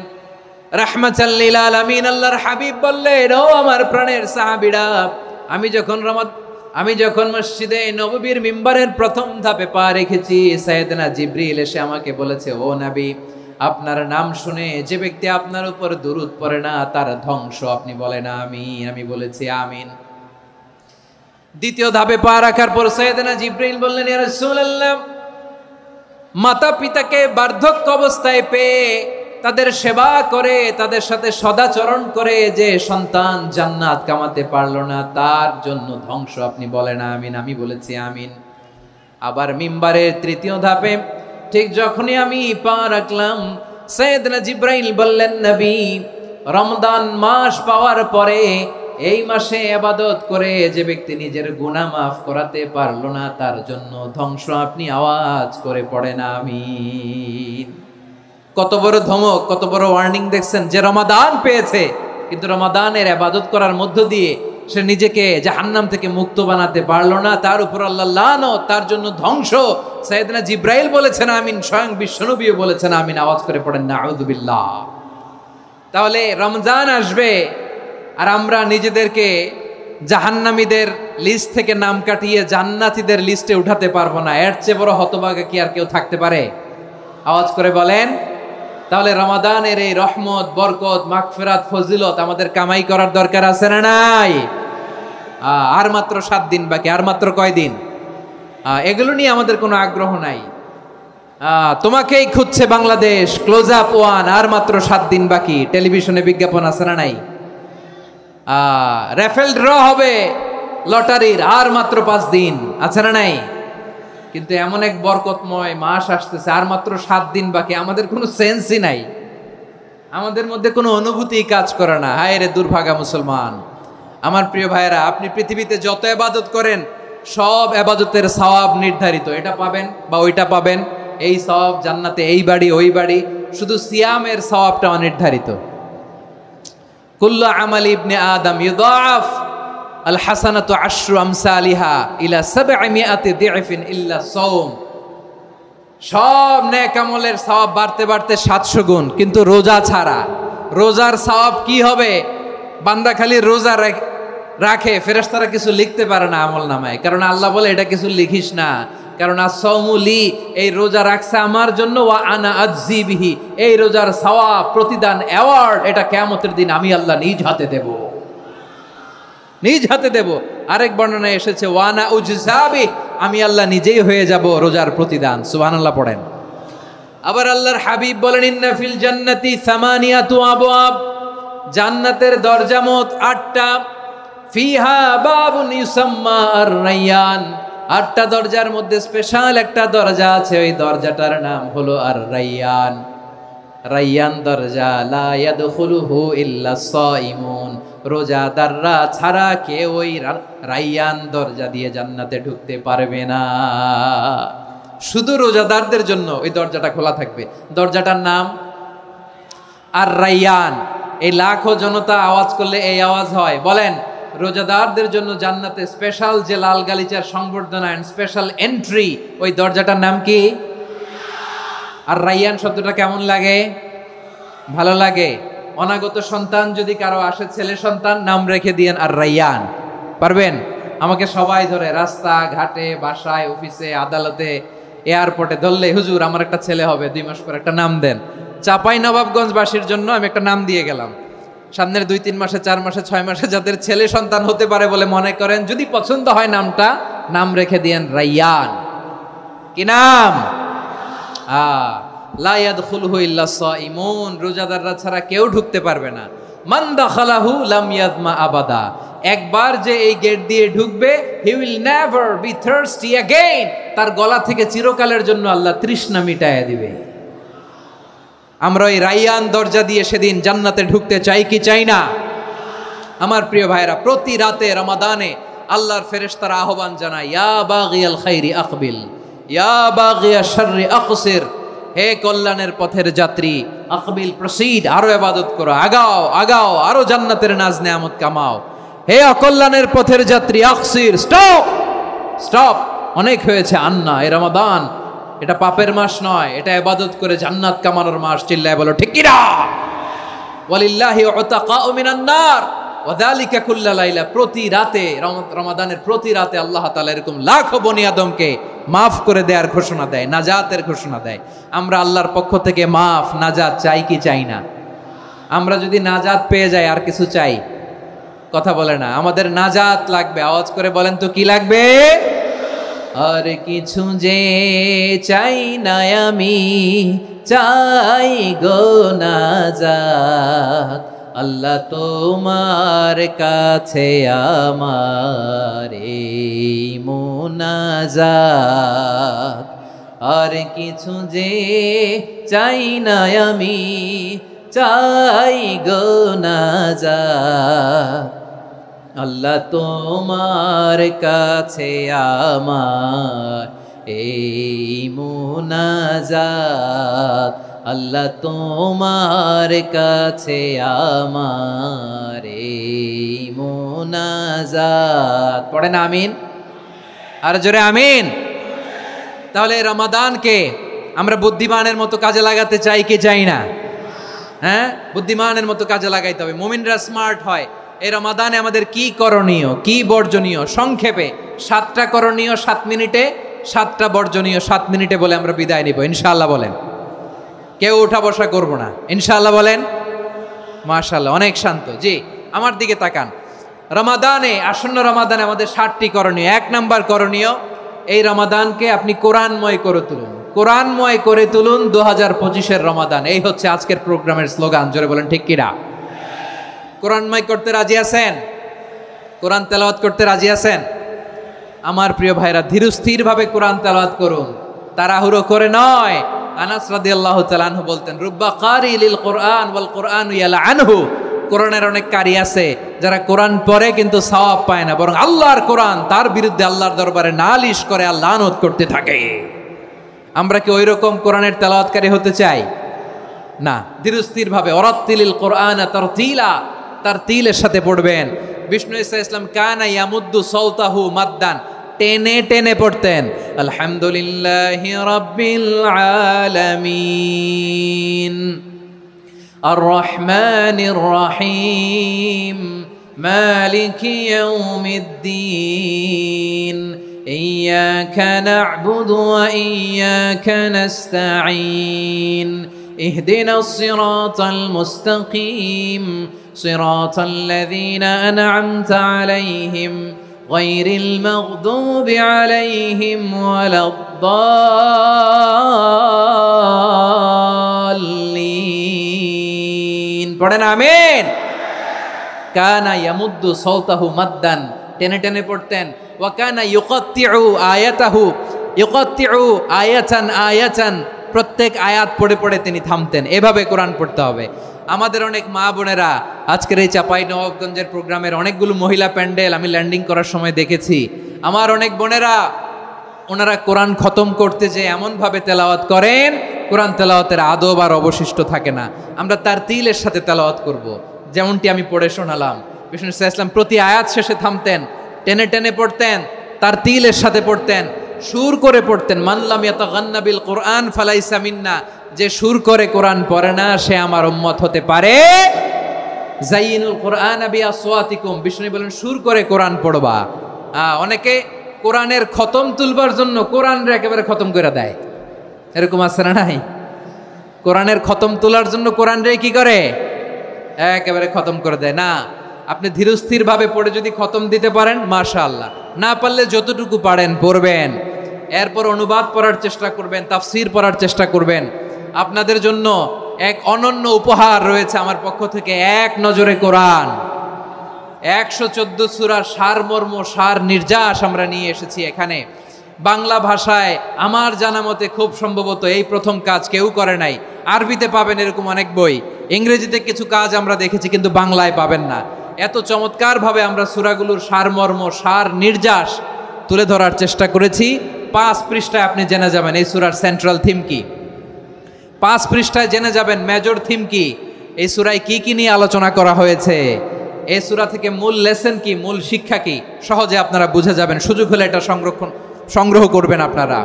রাহমাতাল লিল আলামিন আল্লাহর হাবিব বললেন, ও আমার প্রাণের সাহাবীরা, আমি যখন মসজিদে নববীর মিম্বারের প্রথম ধাপে পা রেখেছি, সাইয়েদনা জিবরিল এসে আমাকে বলেছে, ও নবী, আপনার নাম শুনে যে ব্যক্তি আপনার উপর দুরূদ পড়ে না তার ধ্বংস। আপনি বলেন আমিন। আমি বলেছি আমিন। দ্বিতীয় ধাপে পা রাখার পর সাইয়েদনা জিবরিল বললেন, ইয়া রাসূলুল্লাহ, মাতা পিতাকে বার্ধক্য অবস্থায় পেয়ে তাদের সেবা করে, তাদের সাথে সদাচরণ করে যে সন্তান জান্নাত কামাতে পারলো না তার জন্য ধ্বংস। আপনি বলেন আমিন। আমি বলেছি আমিন। আবার মিম্বারের তৃতীয় ধাপে ঠিক যখনই আমি পা রাখলাম, সাইয়েদনা জিবরাইল বললেন, নবী, রমজান মাস পাওয়ার পরে এই মাসে ইবাদত করে যে ব্যক্তি নিজের গুনাহ মাফ করাতে পারলো না তার জন্য ধ্বংস। আপনি আওয়াজ করে পড়েন আমিন। কত বড় ধমক, কত বড় ওয়ার্নিং দেখছেন। যে রমাদান পেয়েছে কিন্তু রমাদানের ইবাদত করার মধ্য দিয়ে সে নিজেকে জাহান্নাম থেকে মুক্ত বানাতে পারলো না, তার উপর আল্লাহ লানত, তার জন্য ধ্বংস। সাইয়েদনা জিবরাইল বলেছেন আমিন, স্বয়ং বিশ্বনবীও বলেছেন আমিন। আওয়াজ করে পড়েন নাউযু বিল্লাহ। তাহলে রমজান আসবে আর আমরা নিজেদেরকে জাহান্নামীদের লিস্ট থেকে নাম কাটিয়ে জান্নাতীদের লিস্টে উঠাতে পারবো না। এর চেয়ে বড় হতভাগা কি আর কেউ থাকতে পারে? আওয়াজ করে বলেন। তাহলে রমাদানের এই রহমত, বরকত, মাগফিরাত, ফজিলত আমাদের কামাই করার দরকার আছে না নাই? আর মাত্র 7 দিন বাকি। আর মাত্র কয় দিন? এগুলো নিয়ে আমাদের কোনো আগ্রহ নাই। তোমাকেই খুঁজছে বাংলাদেশ, ক্লোজ আপ 1, আর মাত্র 7 দিন বাকি। টেলিভিশনে বিজ্ঞাপন আছে না নাই? রেফেল ড্র হবে লটারির, আর মাত্র 5 দিন আছে না নাই? কিন্তু এমন এক বরকতময় মাস আসতেছে, আর মাত্র 7 দিন বাকি। আমাদের কোনো সেন্সই নাই, আমাদের মধ্যে কোনো অনুভূতি কাজ করে না। হায় রে দুর্ভাগা মুসলমান। আমার প্রিয় ভাইরা, আপনি পৃথিবীতে যত ইবাদত করেন সব ইবাদতের সওয়াব নির্ধারিত, এটা পাবেন বা ওইটা পাবেন, এই সওয়াব জান্নাতে, এই বাড়ি ওই বাড়ি। শুধু সিয়ামের সওয়াবটা অনির্ধারিত। কুল্লু আমালি ইবনে আদম ইউদাফ আল হাসানাতু আশরু আমসালিহা ইলা 700 দি'ফিন ইল্লা সাওম। সব নেক আমলের সওয়াব বাড়তে বাড়তে 700 গুণ, কিন্তু রোজা ছাড়া। রোজার সওয়াব কি হবে? বান্দা খালি রোজা রাখে, ফেরেশতারা কিছু লিখতে পারে না আমল নামায়, কারণ আল্লাহ বলে এটা কিছু লিখিস না, কারণ আস-সাওমুলি, এই রোজা রাখছে আমার জন্য, ওয়া আনা আজজি বিহি, এই রোজার সওয়াব, প্রতিদান, অ্যাওয়ার্ড, এটা কিয়ামতের দিন আমি আল্লাহ নিজ হাতে দেব, নিজ হাতে দেব। আরেক বর্ণনায় এসেছে ওয়ানা উজজাবি, আমি আল্লাহ নিজেই হয়ে যাব রোজার প্রতিদান। সুবহানাল্লাহ পড়েন। আবার আল্লাহর হাবিব বলেন ইন্না ফিল জান্নাতি সামানিয়াতু আবওয়াব, জান্নাতের দরজা মোট 8টা। ফিহা বাবুন ইউসাম্মা আর-রায়্যান, 8টা দরজার মধ্যে স্পেশাল একটা দরজা আছে, ওই দরজাটার নাম হলো আর-রায়্যান। রায়্যান দরজা, লা ইয়াদখুলুহু ইল্লা সাইমুন, রোজাদাররা ছাড়া কেউ ওই রায়্যান দরজা দিয়ে জান্নাতে ঢুকতে পারবে না। শুধু রোজাদারদের জন্য ওই দরজাটা খোলা থাকবে। দরজাটার নাম আর-রায়্যান। এই লাখো জনতা আওয়াজ করলে এই আওয়াজ হয়, বলেন রোজাদারদের জন্য জান্নাতে স্পেশাল যে লাল গালিচার সংবর্ধনা এন্ড স্পেশাল এন্ট্রি, ওই দরজাটার নাম কি? আর-রায়্যান শব্দটা কেমন লাগে? ভালো লাগে। অনাগত সন্তান যদি কারো আসে, ছেলে সন্তান, নাম রেখে দিয়েন আর-রায়্যান। পারবেন? আমাকে সবাই ধরে রাস্তা ঘাটে, বাসায়, অফিসে, আদালতে, এয়ারপোর্টে ধরলে, হুজুর আমার একটা ছেলে হবে 2 মাস পর, একটা নাম দেন। চাঁপাইনবাবগঞ্জবাসীর জন্য আমি একটা নাম দিয়ে গেলাম। সামনের 2-3 মাসে, 4 মাসে, 6 মাসে যাদের ছেলে সন্তান হতে পারে বলে মনে করেন, যদি পছন্দ হয় নামটা, নাম রেখে দিয়েন রায়্যান। কি নাম? লা ইয়াদখুলুহু ইল্লা সাইমুন, রোজাদাররা ছাড়া কেউ ঢুকতে পারবে না। মান দাখালাহু লাম ইয়াজমা আবাদা, একবার যে এই গেট দিয়ে ঢুকবে, he will never be thirsty again, তার গলা থেকে চিরকালের জন্য আল্লাহ তৃষ্ণা মিটায়া দিবে। আমরা ওই রায়্যান দরজা দিয়ে সেদিন জান্নাতে ঢুকতে চাই কি চাই না? আমার প্রিয় ভাইরা, প্রতি রাতে রমাদানে আল্লাহর ফেরেশতারা আহ্বান জানায়, ইয়া বাগিয়াল খাইরি আকবিল, ইয়া বাগিয়াশ শাররি আকসির, হে কল্যাণের পথের যাত্রী, আকবিল প্রসিড, আরো ইবাদত করো, আগাও আগাও, আরো জান্নাতের নাজ নেয়ামত কামাও। হে অকল্যাণের পথের যাত্রী, আকসির, স্টপ স্টপ, অনেক হয়েছে। আন্না, এ রমাদান এটা পাপের মাস নয়, এটা ইবাদত করে জান্নাত কামানোর মাস। চিল্লায় বলো ঠিক কি না? ওয়ালিল্লাহি উতাকাউ মিনান নার ওয়া যালিকা কুল্লা লাইলা, প্রতি রাতে, রমাদানের প্রতি রাতে আল্লাহ তাআলা এরকম লাখো বনি আদমকে মাফ করে দেওয়ার ঘোষণা দেয়, নাজাতের ঘোষণা দেয়। আমরা আল্লাহর পক্ষ থেকে মাফ, নাজাত চাই কি চাই না? আমরা যদি নাজাত পেয়ে যাই আর কিছু চাই? কথা বলে না। আমাদের নাজাত লাগবে। আওয়াজ করে বলেন তো কি লাগবে? আর কিছু যে চাই না আমি, চাই গো নাজাত, আল্লাহ তোমার কাছে আমার এই মুনাজাত। আর কিছু যে চাই না আমি, চাই গো নাজাত, আল্লাহ তোমার কাছে আমার এই মুনাজাত, আল্লাহ তোমার কাছে আমার এই মুনাজাত। পড়েন আমিন, আর জোরে আমিন। তাহলে রমাদানকে আমরা বুদ্ধিমানের মতো কাজে লাগাতে চাই কি চাই না? হ্যাঁ, বুদ্ধিমানের মতো কাজে লাগাইতে হবে। মুমিনরা স্মার্ট হয়। এই রমাদানে আমাদের কি করণীয়, কি বর্জনীয়? সংক্ষেপে 7টা করণীয় 7 মিনিটে, 7টা বর্জনীয় 7 মিনিটে বলে আমরা বিদায় নিব ইনশাআল্লাহ। বলেন, কেউ উঠা বসা করবো না ইনশাআল্লাহ। বলেন মাশাআল্লাহ, অনেক শান্ত। জি, আমার দিকে তাকান। রমাদানে, আসন্ন রমাদানে আমাদের 7টি করণীয়। 1 নাম্বার করণীয়, এই রমাদানকে আপনি কোরআনময় করে তুলুন। কোরআনময় করে তুলুন 2025-এর রমাদান। এই হচ্ছে আজকের প্রোগ্রামের স্লোগান। জোরে বলেন ঠিক কিনা? কোরআন মাইক করতে রাজি আছেন? কোরআন তেলাওয়াত করতে রাজি আছেন? আমার প্রিয় ভাইরা, ধীরস্থির ভাবে কোরআন তেলাওয়াত করুন, তাড়াহুড়ো করে নয়। আনাস রাদিয়াল্লাহু তাআলা আনহু বলতেন, রুব্বা কারি লিল কোরআন ওয়াল কোরআনু ইয়ালআনহু। কোরআনের অনেক কারি আছে যারা কোরআন পড়ে কিন্তু সওয়াব পায় না, বরং আল্লাহর কোরআন তার বিরুদ্ধে আল্লাহর দরবারে নালিশ করে আর লানত করতে থাকে। আমরা কি ওইরকম কোরআনের তেলাওয়াতকারী হতে চাই? না। ধীরস্থির ভাবে ওয়ারাত্তিলিল কোরআন তারতিলা, তারতিলের সাথে পড়বেন। বিষ্ণু ঈসা ইসলাম কানা ইয়ামুদ্দু সাওতাহু মাদ্দান, টেনে টেনে পড়তেন। আলহামদুলিল্লাহি রাব্বিল আলামিন আর রহমানির রহিম মালিকি ইয়াউমিদ্দিন ইয়্যাকা না'বুদু ওয়া ইয়্যাকা নাস্তাঈন ইহদিনাস সিরাতাল মুস্তাকিম সিরাতাল লাযীনা আন'আমতা আলাইহিম গায়রিল মাগদুবি আলাইহিম ওয়ালাদ-দাল্লিন। পড়েন আমিন। কানা ইয়ামুদ্দু সাওতাহু মাদ্দান, টেনে টেনে পড়তেন। ওয়া কানা ইউকাত্তিউ আয়াতাহু, ইউকাত্তিউ আয়াতান আয়াতান, প্রত্যেক আয়াত পড়ে পড়ে তিনি থামতেন। এভাবে কোরআন পড়তে হবে। আমাদের অনেক মা বোনেরা আজকের এই চাঁপাইনবাবগঞ্জের প্রোগ্রামের অনেকগুলো মহিলা প্যান্ডেল আমি ল্যান্ডিং করার সময় দেখেছি। আমার অনেক বোনেরা ওনারা কোরআন খতম করতে যে এমনভাবে তেলাওয়াত করেন, কোরআন তেলাওয়াতের আদব আর অবশিষ্ট থাকে না। আমরা তারতিলের সাথে তেলাওয়াত করব, যেমনটি আমি পড়ে শোনালাম। বিষ্ণু ইসলাম প্রতি আয়াত শেষে থামতেন, টেনে টেনে পড়তেন, তারতিলের সাথে পড়তেন, সুর করে পড়তেন। মানলাম ইয়াতাগান্না বিল কোরআন ফালাইসা মিন্না, যে সুর করে কোরআন পড়ে না সে আমার উম্মত হতে পারে। যাইনুল কোরআন বিআসওয়াতিকুম, বিষ্ণু বলেন সুর করে কোরআন পড়বা। অনেকে কোরআনের খতম তুলবার জন্য কোরআনরে একেবারে খতম করে দেয়, এরকম আছে না নাই? কোরআনের খতম তোলার জন্য কোরআনরে কি করে? একেবারে খতম করে দেয়। না, আপনি ধীরস্থির ভাবে পড়ে যদি খতম দিতে পারেন মাশাআল্লাহ, না পারলে যতটুকু পারেন পড়বেন। এরপর অনুবাদ পড়ার চেষ্টা করবেন, তাফসির পড়ার চেষ্টা করবেন। আপনাদের জন্য এক অনন্য উপহার রয়েছে আমার পক্ষ থেকে, এক নজরে কোরআন। 114 সূরার সারমর্ম, সার নির্যাস আমরা নিয়ে এসেছি এখানে বাংলা ভাষায়। আমার জানা মতে খুব সম্ভবত এই প্রথম কাজ কেউ করে নাই। আরবিতে পাবেন এরকম অনেক বই, ইংরেজিতে কিছু কাজ আমরা দেখেছি, কিন্তু বাংলায় পাবেন না। এত চমৎকারভাবে আমরা সূরাগুলোর সারমর্ম, সার নির্যাস তুলে ধরার চেষ্টা করেছি। 5 পৃষ্ঠায় আপনি জেনে যাবেন এই সূরার সেন্ট্রাল থিম কি। 5 পৃষ্ঠায় জেনে যাবেন মেজর থিম কি, এই সূরায় কি কি নিয়ে আলোচনা করা হয়েছে, এই সূরা থেকে মূল লেসন কি, মূল শিক্ষা কি, সহজে আপনারা বুঝে যাবেন। সুযোগ হলে এটা সংগ্রহ করবেন। আপনারা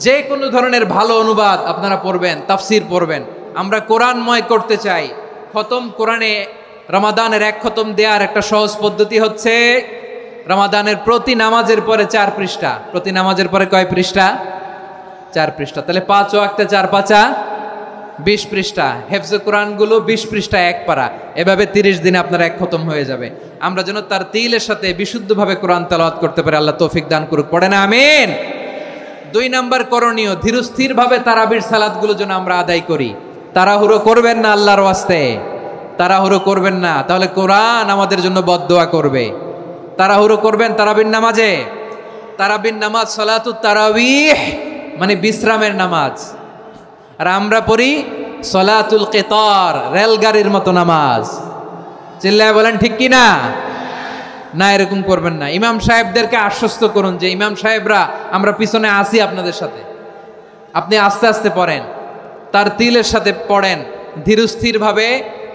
যে কোনো ধরনের ভালো অনুবাদ আপনারা পড়বেন, তাফসির পড়বেন। আমরা কোরআনময় করতে চাই। খতম কোরআনে রমাদানের 1 খতম দেওয়ার একটা সহজ পদ্ধতি হচ্ছে রমাদানের প্রতি নামাজের পরে 4 পৃষ্ঠা। প্রতি নামাজের পরে কয় পৃষ্ঠা? 4 পৃষ্ঠা। তাহলে 5 ওয়াক্তে 4 পাঁচা 20 পৃষ্ঠা। হেফজে কোরআনগুলো 20 পৃষ্ঠা 1 পারা। এভাবে 30 দিনে আপনার 1 খতম হয়ে যাবে। আমরা যেন তার তিলের সাথে বিশুদ্ধভাবে কোরআন তেলাওয়াত করতে পারি। আল্লাহ তৌফিক দান করুক। পড়ে না আমিন। 2 নাম্বার করণীয়, ধীরস্থিরভাবে তারাবির সালাতগুলো যেন আমরা আদায় করি। তাড়াহুড়ো করবেন না আল্লাহর ওয়াস্তে, তাড়াহুড়ো করবেন না, তাহলে কোরআন আমাদের জন্য বদদোয়া করবে। তাড়াহুড়ো করবেন তারাবির নামাজে। তারাবির নামাজ সালাতুত তারাবিহ মানে বিশ্রামের নামাজ। আর আমরা পড়ি সলাতুল কিতার, রেলগাড়ির মতো নামাজ। চিল্লায় বলেন ঠিক কি না? না, এরকম করবেন না। ইমাম সাহেবদেরকে আশ্বস্ত করুন যে ইমাম সাহেবরা আমরা পিছনে আসি আপনাদের সাথে, আপনি আস্তে আস্তে পড়েন, তার তিলের সাথে পড়েন, ধীরস্থিরভাবে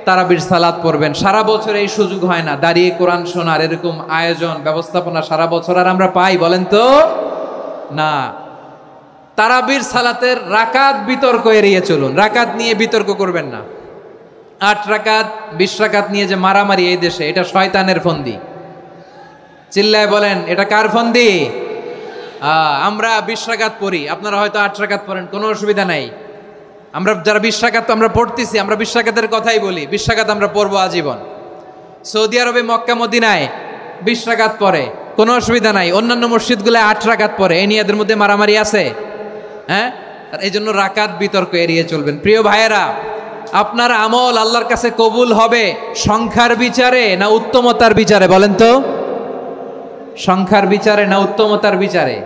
তারাবির সালাত পড়বেন। সারা বছর এই সুযোগ হয় না দাঁড়িয়ে কোরআন শোনার, এরকম আয়োজন ব্যবস্থাপনা সারা বছর আর আমরা পাই বলেন তো না। তারাবির সালাতের রাকাত বিতর্ক এড়িয়ে চলুন। রাকাত নিয়ে বিতর্ক করবেন না। 8 রাকাত 20 রাকাত নিয়ে যে মারামারি এই দেশে, এটা শয়তানের ফন্দি। চিল্লায় বলেন এটা কার ফন্দি? আমরা 20 রাকাত পড়ি, আপনারা হয়তো 8 রাকাত পড়েন, কোনো অসুবিধা নাই। আমরা যারা 20 রাকাত আমরা পড়তেছি, আমরা 20 রাকাতের কথাই বলি। 20 রাকাত আমরা পড়বো আজীবন। সৌদি আরবে মক্কা মদিনায় 20 রাকাত পড়ে, কোনো অসুবিধা নাই। অন্যান্য মসজিদগুলো 8 রাকাত পড়ে। এই নিয়ে এদের মধ্যে মারামারি আছে? হ্যাঁ, এই জন্য রাকাত বিতর্ক এড়িয়ে চলবেন। প্রিয় ভাইয়েরা, আপনার আমল আল্লাহর কাছে কবুল হবে সংখ্যার বিচারে না উত্তমতার বিচারে? বলেন তো, সংখ্যার বিচারে না উত্তমতার বিচারে?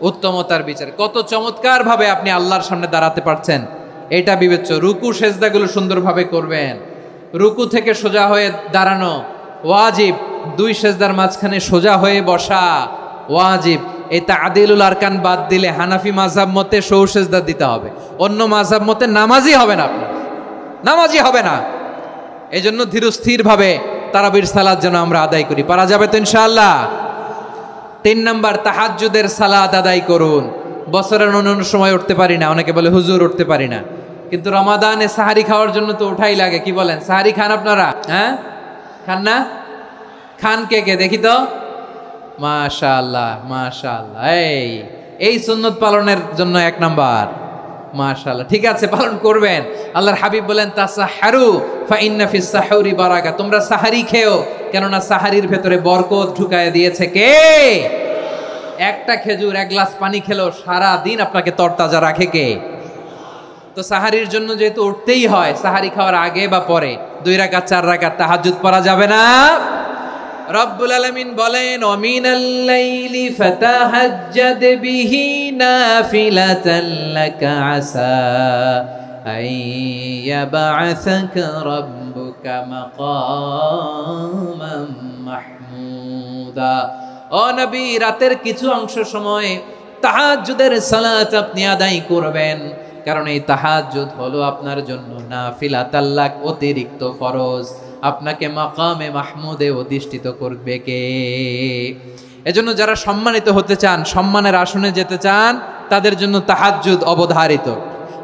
উত্তমতার বিচারে। কত চমৎকার ভাবে আপনি আল্লাহর সামনে দাঁড়াতে পারছেন এটা বিবেচ্য। রুকু সেজদাগুলো সুন্দরভাবে করবেন। রুকু থেকে সোজা হয়ে দাঁড়ানো ওয়াজিব, দুই সেজদার মাঝখানে সোজা হয়ে বসা ওয়াজিব। এই তা'দিলুল আরকান বাদ দিলে হানাফি মাযহাব মতে সৌ সেজদা দিতে হবে, অন্য মাযহাব মতে নামাজই হবে না, আপনার নামাজই হবে না। এই জন্য ধীরস্থির ভাবে তারাবির সালাত যেন আমরা আদায় করি। পারা যাবে তো ইনশাআল্লাহ? 3 নাম্বার, তাহাজ্জুদের সালাত আদায় করুন। বছরের অন্য সময় উঠতে পারি না, অনেকে বলে হুজুর উঠতে পারি না, কিন্তু রমাদানে সাহারি খাওয়ার জন্য তো উঠাই লাগে। কি বলেন, সাহারি খান আপনারা? হ্যাঁ, খান না? খান কে কে দেখি তো? মাশাআল্লাহ মাশাআল্লাহ। এই সুন্নত পালনের জন্য 1 নাম্বার। মাশাআল্লাহ, ঠিক আছে, পালন করবেন। আল্লাহর হাবিব বলেন তাসাহারু ফা ইন্না ফিস সাহুরি বারাকা, তোমরা সাহারি খেও, কেননা সাহারির ভেতরে বরকত ঢুকায় দিয়েছে কে? একটা খেজুর, 1 গ্লাস পানি খেলেও সারা দিন আপনাকে তরতাজা রাখে কে? তো সাহারির জন্য যেহেতু উঠতেই হয়, সাহারি খাওয়ার আগে বা পরে 2 রাকাত 4 রাকাত তাহাজ্জুদ পড়া যাবে না? রব্বুল আলামিন বলেন ওয়ামিনাল লাইলি ফাতাহাজ্জাদ বিহি নাফিলাতান লাকা আসা আইয়াবআসাকা রাব্বুকা মাকামান মাহমুদা। ও নবী, রাতের কিছু অংশ সময় তাহাজ্জুদের সালাত আপনি আদায় করবেন, কারণ এই তাহাজ্জুদ হলো আপনার জন্য নাফিলাতাল লাক, অতিরিক্ত ফরজ। আপনাকে মাকামে মাহমুদে অধিষ্ঠিত করবে কে? এজন্য যারা সম্মানিত হতে চান, সম্মানের আসনে যেতে চান, তাদের জন্য তাহাজ্জুদ অবধারিত।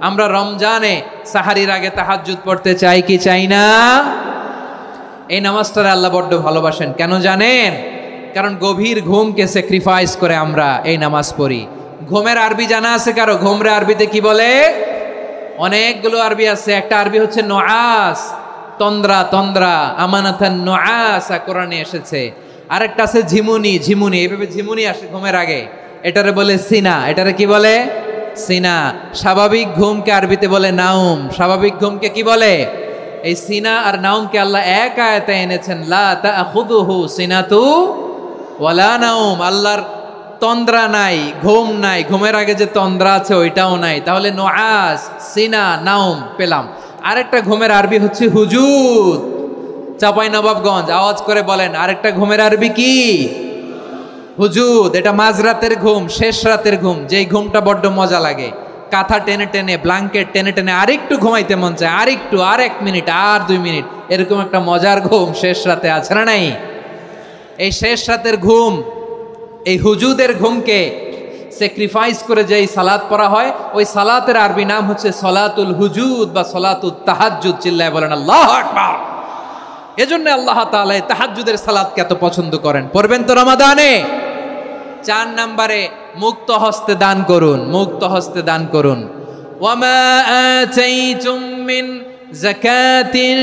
আমরা রমজানে সাহারির আগে তাহাজ্জুদ পড়তে চাই কি চাই না? এই নামাজটারে আল্লাহ বড্ড ভালোবাসেন। কেন জানেন? কারণ গভীর ঘুমকে স্যাক্রিফাইস করে আমরা এই নামাজ পড়ি। ঘুমের আরবি জানা আছে কারো? ঘুমরে আরবিতে কি বলে? অনেকগুলো আরবি আছে। একটা আরবি হচ্ছে নুআস, তন্দ্রা, তন্দ্রা, আমানাতান নুআসা কোরআনে এসেছে। আরেকটা আছে ঝিমুনি, ঝিমুনি, এইভাবে ঝিমুনি আসে ঘুমের আগে, এটারে বলে সিনা। এটারে কি বলে? সিনা। স্বাভাবিক ঘুমকে আরবিতে বলে নাউম। স্বাভাবিক ঘুমকে কি বলে? এই সিনা আর নাউমকে আল্লাহ এক আয়াতে এনেছেন, লা তাখুযুহু সিনাতু ওয়ালা নাউম। আল্লাহর তন্দ্রা নাই, ঘুম নাই, ঘুমের আগে যে তন্দ্রা আছে ওইটাও নাই। তাহলে নুআস, সিনা, নাউম পেলাম। আরেকটা ঘুমের আরবি হচ্ছে হুজুদ। চাঁপাইনবাবগঞ্জ আওয়াজ করে বলেন, আরেকটা ঘুমের আরবি কি? হুজুদ। এটা মাঝরাতের ঘুম, শেষ রাতের ঘুম, যেই ঘুমটা বড্ড মজা লাগে। কাঁথা টেনে টেনে, ব্ল্যাঙ্কেট টেনে টেনে আরেকটু ঘুমাইতে মন চায়, আরেকটু, আর 1 মিনিট, আর 2 মিনিট, এরকম একটা মজার ঘুম শেষ রাতে আছে না নাই? এই শেষ রাতের ঘুম, এই হুজুদের ঘুমকে স্যাক্রিফাইস করে যেই সালাত পড়া হয়, ওই সালাতের আরবি নাম হচ্ছে সলাতুল হুজুদ বা সলাতুত তাহাজ্জুদ। চিল্লায় বলেন আল্লাহু আকবার। এজন্য আল্লাহ তাআলা এই তাহাজ্জুদের সালাতকে এত পছন্দ করেন। পড়বেন তো রমাদানে? 4 নম্বরে মুক্ত হস্তে দান করুন, মুক্ত হস্তে দান করুন। ওয়ামা আতাইতুম মিন যাকাতিন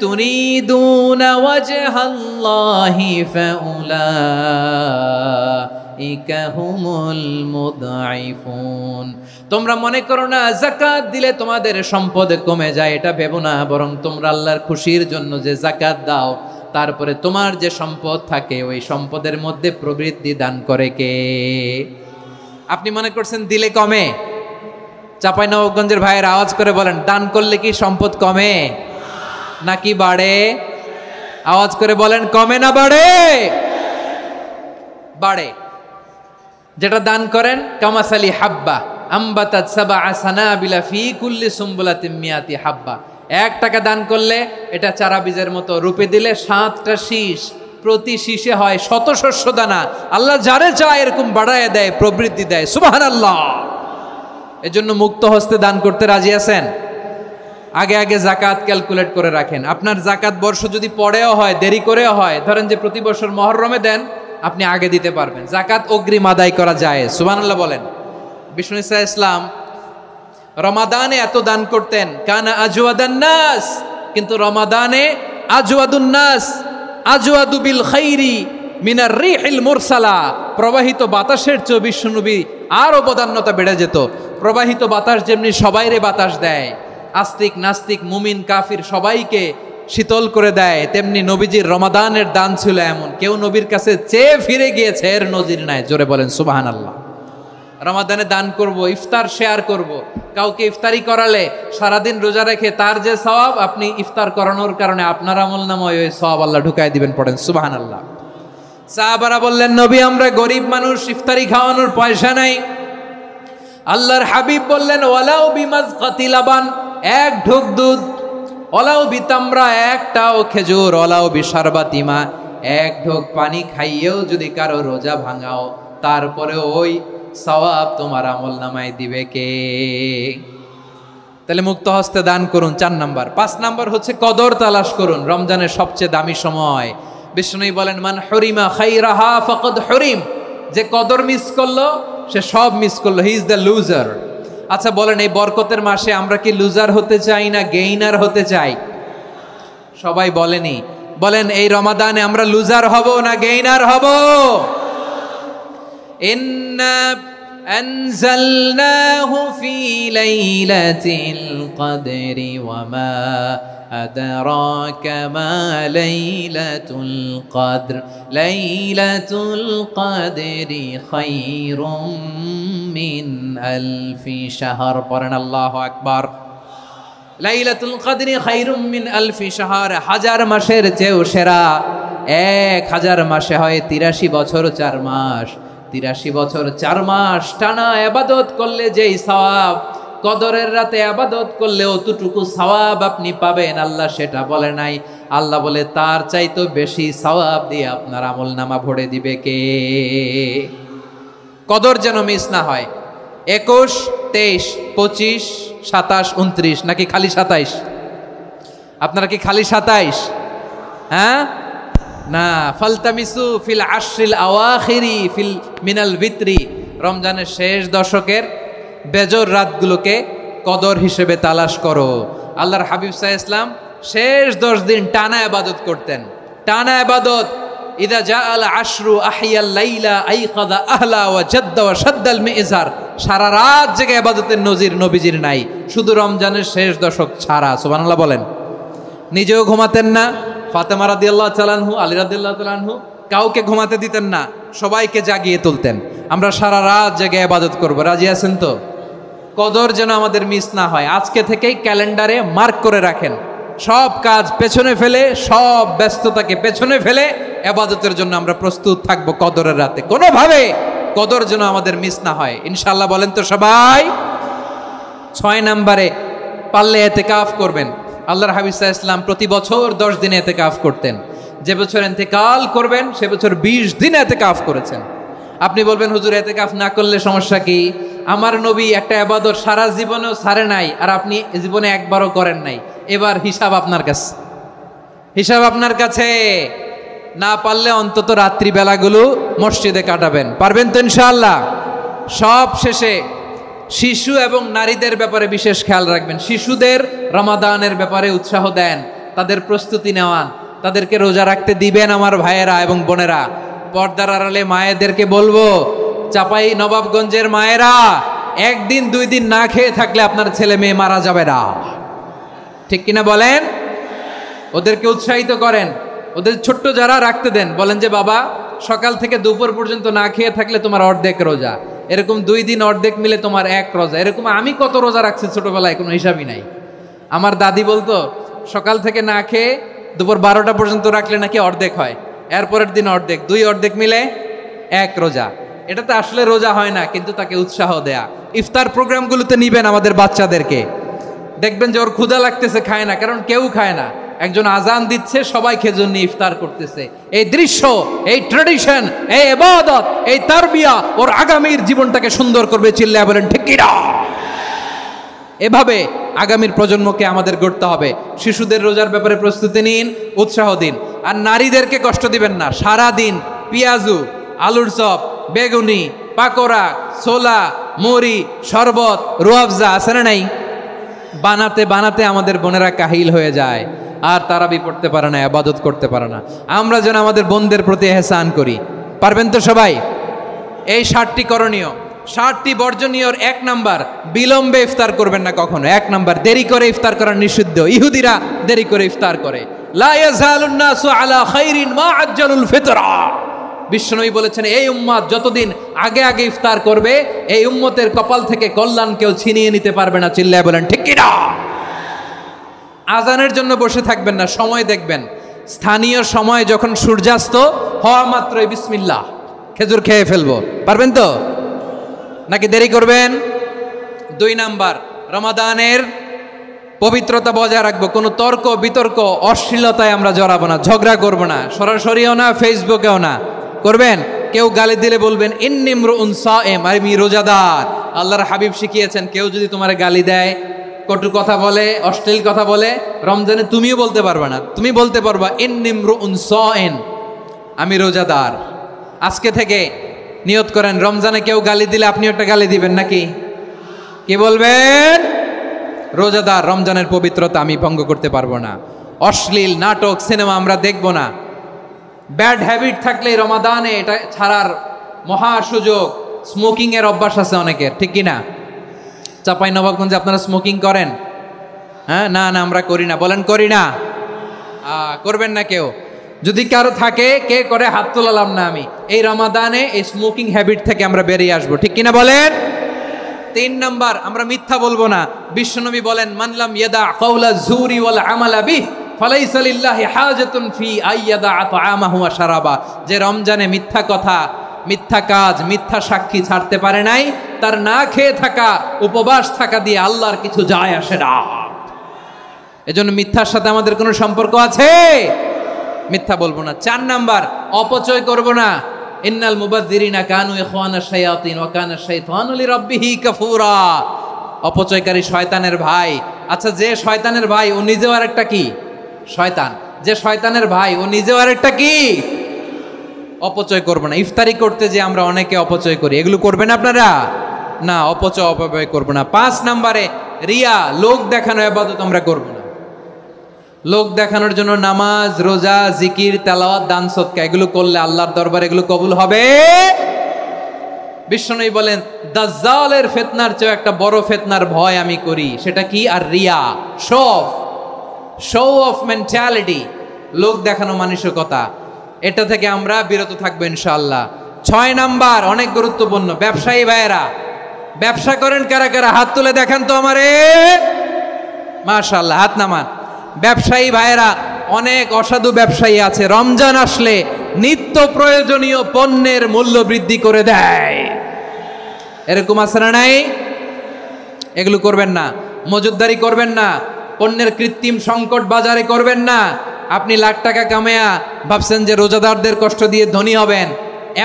তুরিদুনা ওয়াজহাল্লাহি ফাউলাইকা হুমুল মুদঈফুন। তোমরা মনে করো না যাকাত দিলে তোমাদের সম্পদ কমে যায়, এটা ভেবো না, বরং তোমরা আল্লাহর খুশির জন্য যে যাকাত দাও, তারপরে তোমার যে সম্পদ থাকে ওই সম্পদের মধ্যে প্রবৃদ্ধি দান করে কে? আপনি মনে করছেন দিলে কমে? চাঁপাইনবাবগঞ্জের ভাইয়ের আওয়াজ করে বলেন, দান করলে কি সম্পদ কমে নাকি বাড়ে? আওয়াজ করে বলেন, কমে না বাড়ে? বাড়ে। যেটা দান করেন, কামাসালি হাব্বা আম্বাতাত সাবআ সানাবিলা ফি কুল্লি সুম্বুলাতিন মিয়াতি হাব্বা। 1 টাকা দান করলে এটা চারা বীজের মতো, রূপে দিলে 7টা শীষ, প্রতি শীষে হয় 100 শস্য দানা। আল্লাহ যারে চায় এরকম বাড়ায় দেয়, প্রবৃদ্ধি দেয়। সুবহানাল্লাহ। এজন্য মুক্ত হস্তে দান করতে রাজি আছেন? আগে আগে যাকাত ক্যালকুলেট করে রাখেন। আপনার যাকাত বর্ষ যদি পরেও হয়, দেরি করেও হয়, ধরেন যে প্রতি বছর মুহররমে দেন, আপনি আগে দিতে পারবেন। যাকাত অগ্রিম আদায় করা যায়। সুবহানাল্লাহ বলেন। বিষ্ণু ইসা ইসলাম রমাদানে এত দান করতেন, কানা আজওয়াদান নাস, কিন্তু রমাদানে আজওয়াদুন নাস আজওয়াদু বিল খাইরি মিনার রিহিল মুরসালা। প্রবাহিত বাতাসের চেয়ে বিশ্বনবী আরো বদান্যতা বেড়ে যেত। প্রবাহিত বাতাস যেমনি সবাইরে বাতাস দেয়, আস্তিক নাস্তিক মুমিন কাফির সবাইকে শীতল করে দেয়, তেমনি নবীজির রমাদানের দান ছিল এমন, কেউ নবীর কাছে চেয়ে ফিরে গিয়েছে এর নজির নাই। জোরে বলেন সুবহানাল্লাহ। রমাদানে দান করব, ইফতার শেয়ার করব, কাউকে ইফতারি করালে সারাদিন রোজা রেখে তার যে সওয়াব, আপনি ইফতার করানোর কারণে আপনার আমলনামায় ওই সওয়াব আল্লাহ ঢুকাই দিবেন। পড়েন সুবহানাল্লাহ। সাহাবারা বললেন, নবী আমরা গরিব মানুষ, ইফতারি খাওয়ানোর পয়সা নাই। আল্লাহর হাবিব বললেন, ওয়ালাউ বিমাজকাতি লাবান, এক ঢোক দুধ, ওয়ালাউ বিতামরা, একটাও খেজুর, ওয়ালাউ বিশারবাতিমা, এক ঢোক পানি খাইয়েও যদি কারো রোজা ভাঙাও, তারপরে ওই সওয়াব তোমার আমলনামায় দিবে কে? তাহলে মুক্ত হস্তে দান করুন, 4 নাম্বার। 5 নাম্বার হচ্ছে কদর তালাশ করুন। রমজানের সবচেয়ে দামি সময়। বিষ্ণু বলেন, মান হরিমা খাইরাহা ফাকাদ হরিম, যে কদর মিস করলো সে সব মিস করলো, হি ইজ দ্য লুজার। আচ্ছা বলেন, এই বরকতের মাসে আমরা কি লুজার হতে চাই না গেইনার হতে চাই? সবাই বলেনি, বলেন এই রমাদানে আমরা লুজার হব না গেইনার হব? ইন্না আনজালনাহু ফি লাইলাতিল কদরি ওয়া মা আদরাকা মা লাইলাতুল কদর, লাইলাতুল কদরি খায়রুম মিন আলফি শাহর। পড়েন আল্লাহু আকবার। লাইলাতুল কদরি খায়রুম মিন আলফি শাহর, 1000 মাসের চেয়েও সেরা। 1000 মাসে হয় 83 বছর 4 মাস। 83 বছর 4 মাস টানা ইবাদত করলে যেই সওয়াব, কদরের রাতে ইবাদত করলে অতটুকু সওয়াব আপনি পাবেন, আল্লাহ সেটা বলে নাই। আল্লাহ বলে তার চাইতে বেশি সওয়াব দিয়ে আপনার আমলনামা ভরে দিবে কে? কদর যেন মিস না হয়। 21, 23, 25, 27, 29 নাকি খালি 27? আপনারা কি খালি 27? হ্যাঁ না, ফালতামিসু ফিল আশরিল আওয়াখিরি ফিল মিনাল ভিতরি, রমজানের শেষ দশকের বেজর রাতগুলোকে কদর হিসেবে তালাশ করো। আল্লাহর হাবিব সাল্লাল্লাহু আলাইহি ওয়াসাল্লাম শেষ 10 দিন টানা ইবাদত করতেন, টানা ইবাদত। ইদা জাআল আশরু আহিয়াল লাইলা আইকাযা আহলা ওয়া জাদ্দা ওয়া শাদ্দাল মিজার, সারা রাত জেগে ইবাদতের নজির নবীজির নাই, শুধু রমজানের শেষ দশক ছাড়া। সুবহানাল্লাহ বলেন। নিজেও ঘুমাতেন না, ফাতেমা রাদিয়াল্লাহু তাআলা আনহু, আলী রাদিয়াল্লাহু তাআলা আনহু কাউকে ঘুমাতে দিতেন না, সবাইকে জাগিয়ে তুলতেন। আমরা সারা রাত জেগে ইবাদত করব, রাজি আছেন তো? কদর যেন আমাদের মিস না হয়। আজকে থেকেই ক্যালেন্ডারে মার্ক করে রাখেন, সব কাজ পেছনে ফেলে, সব ব্যস্ততাকে পেছনে ফেলে ইবাদতের জন্য আমরা প্রস্তুত থাকব কদরের রাতে। কোনোভাবে কদর যেন আমাদের মিস না হয়, ইনশাআল্লাহ। বলেন তো সবাই। 6 নম্বরে পারলে ইতিকাফ করবেন। আল্লাহর হাবিব সাল্লাল্লাহু আলাইহি ওয়াসাল্লাম প্রতি বছর 10 দিন ইতিকাফ করতেন। যে বছর ইন্তেকাল করবেন সে বছর 20 দিন ইতিকাফ করেছেন। আপনি বলবেন, হুজুর ইতিকাফ না করলে সমস্যা কি? আমার নবী একটা ইবাদত সারা জীবনেও ছাড়ে নাই, আর আপনি জীবনে একবারও করেন নাই। এবার হিসাব আপনার কাছে, হিসাব আপনার কাছে। না পারলে অন্তত রাত্রি বেলাগুলো মসজিদে কাটাবেন। পারবেন তো ইনশাআল্লাহ? সব শেষে শিশু এবং নারীদের ব্যাপারে বিশেষ খেয়াল রাখবেন। শিশুদের রমাদানের ব্যাপারে উৎসাহ দেন, তাদের প্রস্তুতি নেওয়ান, তাদেরকে রোজা রাখতে দিবেন। আমার ভাইয়েরা এবং বোনেরা, পর্দার আড়ালে মায়েদেরকে বলবো, চাপাই নবাবগঞ্জের মায়েরা, 1 দিন 2 দিন না খেয়ে থাকলে আপনার ছেলে মেয়ে মারা যাবে না। ঠিক কিনা বলেন? ওদেরকে উৎসাহিত করেন, ওদের ছোট্ট যারা রাখতে দেন, বলেন যে বাবা সকাল থেকে দুপুর পর্যন্ত না খেয়ে থাকলে তোমার অর্ধেক রোজা, এরকম 2 দিন অর্ধেক মিলে তোমার 1 রোজা। এরকম আমি কত রোজা রাখছি ছোটবেলায়, কোনো হিসাবই নাই। আমার দাদি বলতো সকাল থেকে না খেয়ে দুপুর 12টা পর্যন্ত রাখলে নাকি অর্ধেক হয়, এরপরের দিন অর্ধেক, 2 অর্ধেক মিলে 1 রোজা। এটা তো আসলে রোজা হয় না, কিন্তু তাকে উৎসাহ দেয়া। ইফতার প্রোগ্রামগুলোতে নিবেন আমাদের বাচ্চাদেরকে, দেখবেন যে ওর ক্ষুধা লাগতেছে, খায় না, কারণ কেউ খায় না। একজন আজান দিচ্ছে, সবাই খেজুর নিয়ে ইফতার করতেছে। এই দৃশ্য, এই ট্র্যাডিশন, এই ইবাদত, এই তারবিয়া ওর আগামীর জীবনটাকে সুন্দর করবে। চিল্লায়া বলেন ঠিক কি না? এভাবে আগামীর প্রজন্মকে আমাদের গড়তে হবে। শিশুদের রোজার ব্যাপারে প্রস্তুতি নিন, উৎসাহ দিন। আর নারীদেরকে কষ্ট দিবেন না। সারা দিন পেঁয়াজু, আলুর চপ, বেগুনি, পাকোড়া, ছোলা, মুড়ি, শরবত, রুয়াবজা আছে না নাই, বানাতে বানাতে আমাদের বোনেরা কাহিল হয়ে যায়, আর তারাবি পড়তে পারে না, ইবাদত করতে পারে না। আমরা যেন আমাদের বোনদের প্রতি ইহসান করি। পারবেন তো সবাই? এই 7টি করণীয় 60টি বর্জনীয়র 1 নাম্বার, বিলম্বে ইফতার করবেন না কখনো। 1 নাম্বার, দেরি করে ইফতার করা নিষিদ্ধ। ইহুদিরা দেরি করে ইফতার করে। লা ইয়াজালুন নাসু আলা খাইরিন মা আজ্জালুল ফিতরা। বিশ্বনবী বলেছেন, এই উম্মত যতদিন আগে আগে ইফতার করবে, এই উম্মতের কপাল থেকে কল্যাণ কেউ ছিনিয়ে নিতে পারবে না। চিল্লায় বলেন ঠিক কি না? আজানের জন্য বসে থাকবেন না, সময় দেখবেন। স্থানীয় সময় যখন সূর্যাস্ত হওয়া মাত্রই বিসমিল্লাহ, খেজুর খেয়ে ফেলবো। পারবেন তো নাকি দেরি করবেন? 2 নাম্বার, রমাদানের পবিত্রতা বজায় রাখবো। কোনো তর্ক বিতর্ক অশ্লীলতায় আমরা জড়াবো না, ঝগড়া করবো না, সরাসরিও না, ফেসবুকেও না। করবেন? কেউ গালি দিলে বলবেন ইন্নিমরুউন সায়েম, আমি রোজাদার। আল্লাহর হাবিব শিখিয়েছেন, কেউ যদি তোমার গালি দেয়, কটু কথা বলে, অশ্লীল কথা বলে, রমজানে তুমিও বলতে পারবে না। তুমি বলতে পারবা ইন্নিমরুউন সায়েম, আমি রোজাদার। আজকে থেকে নিয়ত করেন, রমজানে কেউ গালি দিলে আপনি একটা গালি দিবেন নাকি? কি বলবেন? রোজাদার, রমজানের পবিত্রতা আমি ভঙ্গ করতে পারবো না। অশ্লীল নাটক সিনেমা আমরা দেখব না। ব্যাড হ্যাবিট থাকলে রমাদানে এটা ছাড়ার মহা সুযোগ। স্মোকিং এর অভ্যাস আছে অনেকের, ঠিক কি না? চাঁপাইনবাবগঞ্জে আপনারা স্মোকিং করেন? হ্যাঁ, না না আমরা করি না। বলেন করি না? করবেন না কেউ? যদি কারো থাকে, কে করে হাত তোলালাম না আমি। এই রমাদানে এই স্মোকিং হ্যাবিট থেকে আমরা বেরিয়ে আসবো, ঠিক কিনা বলেন? 3 নাম্বার, আমরা মিথ্যা বলবো না। বিশ্বনবী বলেন, মানলাম ইয়াদা কাওলা যুরি ওয়াল আমালা বিহি ফালাইসা লিল্লাহি হাজাতুন ফি আইয়াদা তাআমাহু ওয়া শারাবা। যে রমজানে মিথ্যা কথা, মিথ্যা কাজ, মিথ্যা সাক্ষী ছাড়তে পারে নাই, তার না খেয়ে থাকা, উপবাস থাকা দিয়ে আল্লাহর কিছু যায় আসে না। এজন্য মিথ্যার সাথে আমাদের কোনো সম্পর্ক আছে? মিথ্যা বলবো না। 4 নাম্বার, অপচয় করব না। ইন্নাল মুবাযযিরিনা কানু ইখওয়ানাশ শায়াতিন ওয়া কানা শাইতানু লিরাব্বিহি কাফুরা। অপচয়কারী শয়তানের ভাই। আচ্ছা, যে শয়তানের ভাই ও নিজেও আরেকটা কি? শয়তান। যে শয়তানের ভাই ও নিজেও আরেকটা কি? অপচয় করব না। ইফতারি করতে যে আমরা অনেকে অপচয় করি, এগুলো করবেন আপনারা? না, অপচয় অপব্যয় করব না। 5 নাম্বারে, রিয়া, লোক দেখানো ইবাদত আমরা করব না। লোক দেখানোর জন্য নামাজ, রোজা, জিকির, তেলাওয়াত, দান সদকা এগুলো করলে আল্লাহর দরবারে এগুলো কবুল হবে? বিশ্বনবী বলেন, দাজ্জালের ফিতনার চেয়ে একটা বড় ফিতনার ভয় আমি করি। সেটা কি? আর রিয়া, শো অফ মেন্টালিটি, লোক দেখানো মানসিকতা। এটা থেকে আমরা বিরত থাকবো ইনশাআল্লাহ। 6 নাম্বার, অনেক গুরুত্বপূর্ণ। ব্যবসায়ী ভাইয়েরা, ব্যবসা করেন কারা কারা? হাত তুলে দেখান তো আমারে। মাশাআল্লাহ, হাত নামান। ব্যবসায়ী ভাইয়েরা, অনেক অসাধু ব্যবসায়ী আছে, রমজান আসলে নিত্য প্রয়োজনীয় পণ্যের মূল্য বৃদ্ধি করে দেয়। এরকম আছে না নাই? এগুলো করবেন না। মজুদদারি করবেন না। পণ্যের কৃত্রিম সংকট বাজারে করবেন না। আপনি লাখ টাকা কামায়া ভাবছেন যে রোজাদারদের কষ্ট দিয়ে ধনী হবেন।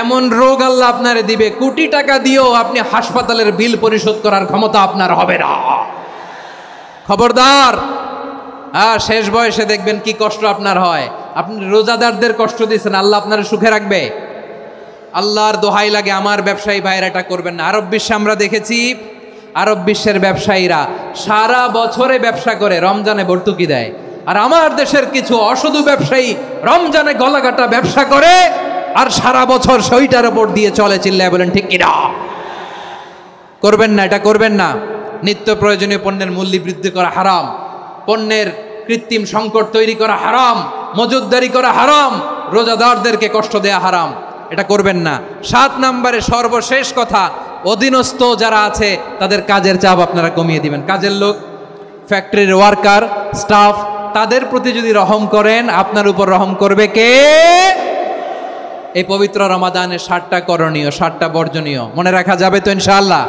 এমন রোগ আল্লাহ আপনারে দিবে, কোটি টাকা দিয়েও আপনি হাসপাতালের বিল পরিশোধ করার ক্ষমতা আপনার হবে না। খবরদার। শেষ বয়সে দেখবেন কি কষ্ট আপনার হয়। আপনি রোজাদারদের কষ্ট দিয়েছেন, আল্লাহ আপনার সুখে রাখবে? আল্লাহর দোহাই লাগে, আমার ব্যবসায়ী ভাইয়েরা এটা করবেন না। আরব বিশ্বে আমরা দেখেছি, আরব বিশ্বের ব্যবসায়ীরা সারা বছরে ব্যবসা করে, রমজানে ভর্তুকি দেয়। আর আমার দেশের কিছু অসাধু ব্যবসায়ী রমজানে গলাকাটা ব্যবসা করে আর সারা বছর সেইটার উপর দিয়ে চলে। চিল্লায় বলেন ঠিক কিনা? করবেন না, এটা করবেন না। নিত্য প্রয়োজনীয় পণ্যের মূল্য বৃদ্ধি করা হারাম, পণ্যের কৃত্রিম সংকট তৈরি করা হারাম, মজুদদারি করা হারাম, রোজাদারদেরকে কষ্ট দেয়া হারাম। এটা করবেন না। 7 নাম্বারে সর্বশেষ কথা, অধীনস্থ যারা আছে তাদের কাজের চাপ আপনারা কমিয়ে দিবেন। কাজের লোক, ফ্যাক্টরির ওয়ার্কার, স্টাফ, তাদের প্রতি যদি রহম করেন, আপনার উপর রহম করবে কে? এই পবিত্র রমাদানে 7টা করণীয়, 7টা বর্জনীয় মনে রাখা যাবে তো ইনশাআল্লাহ?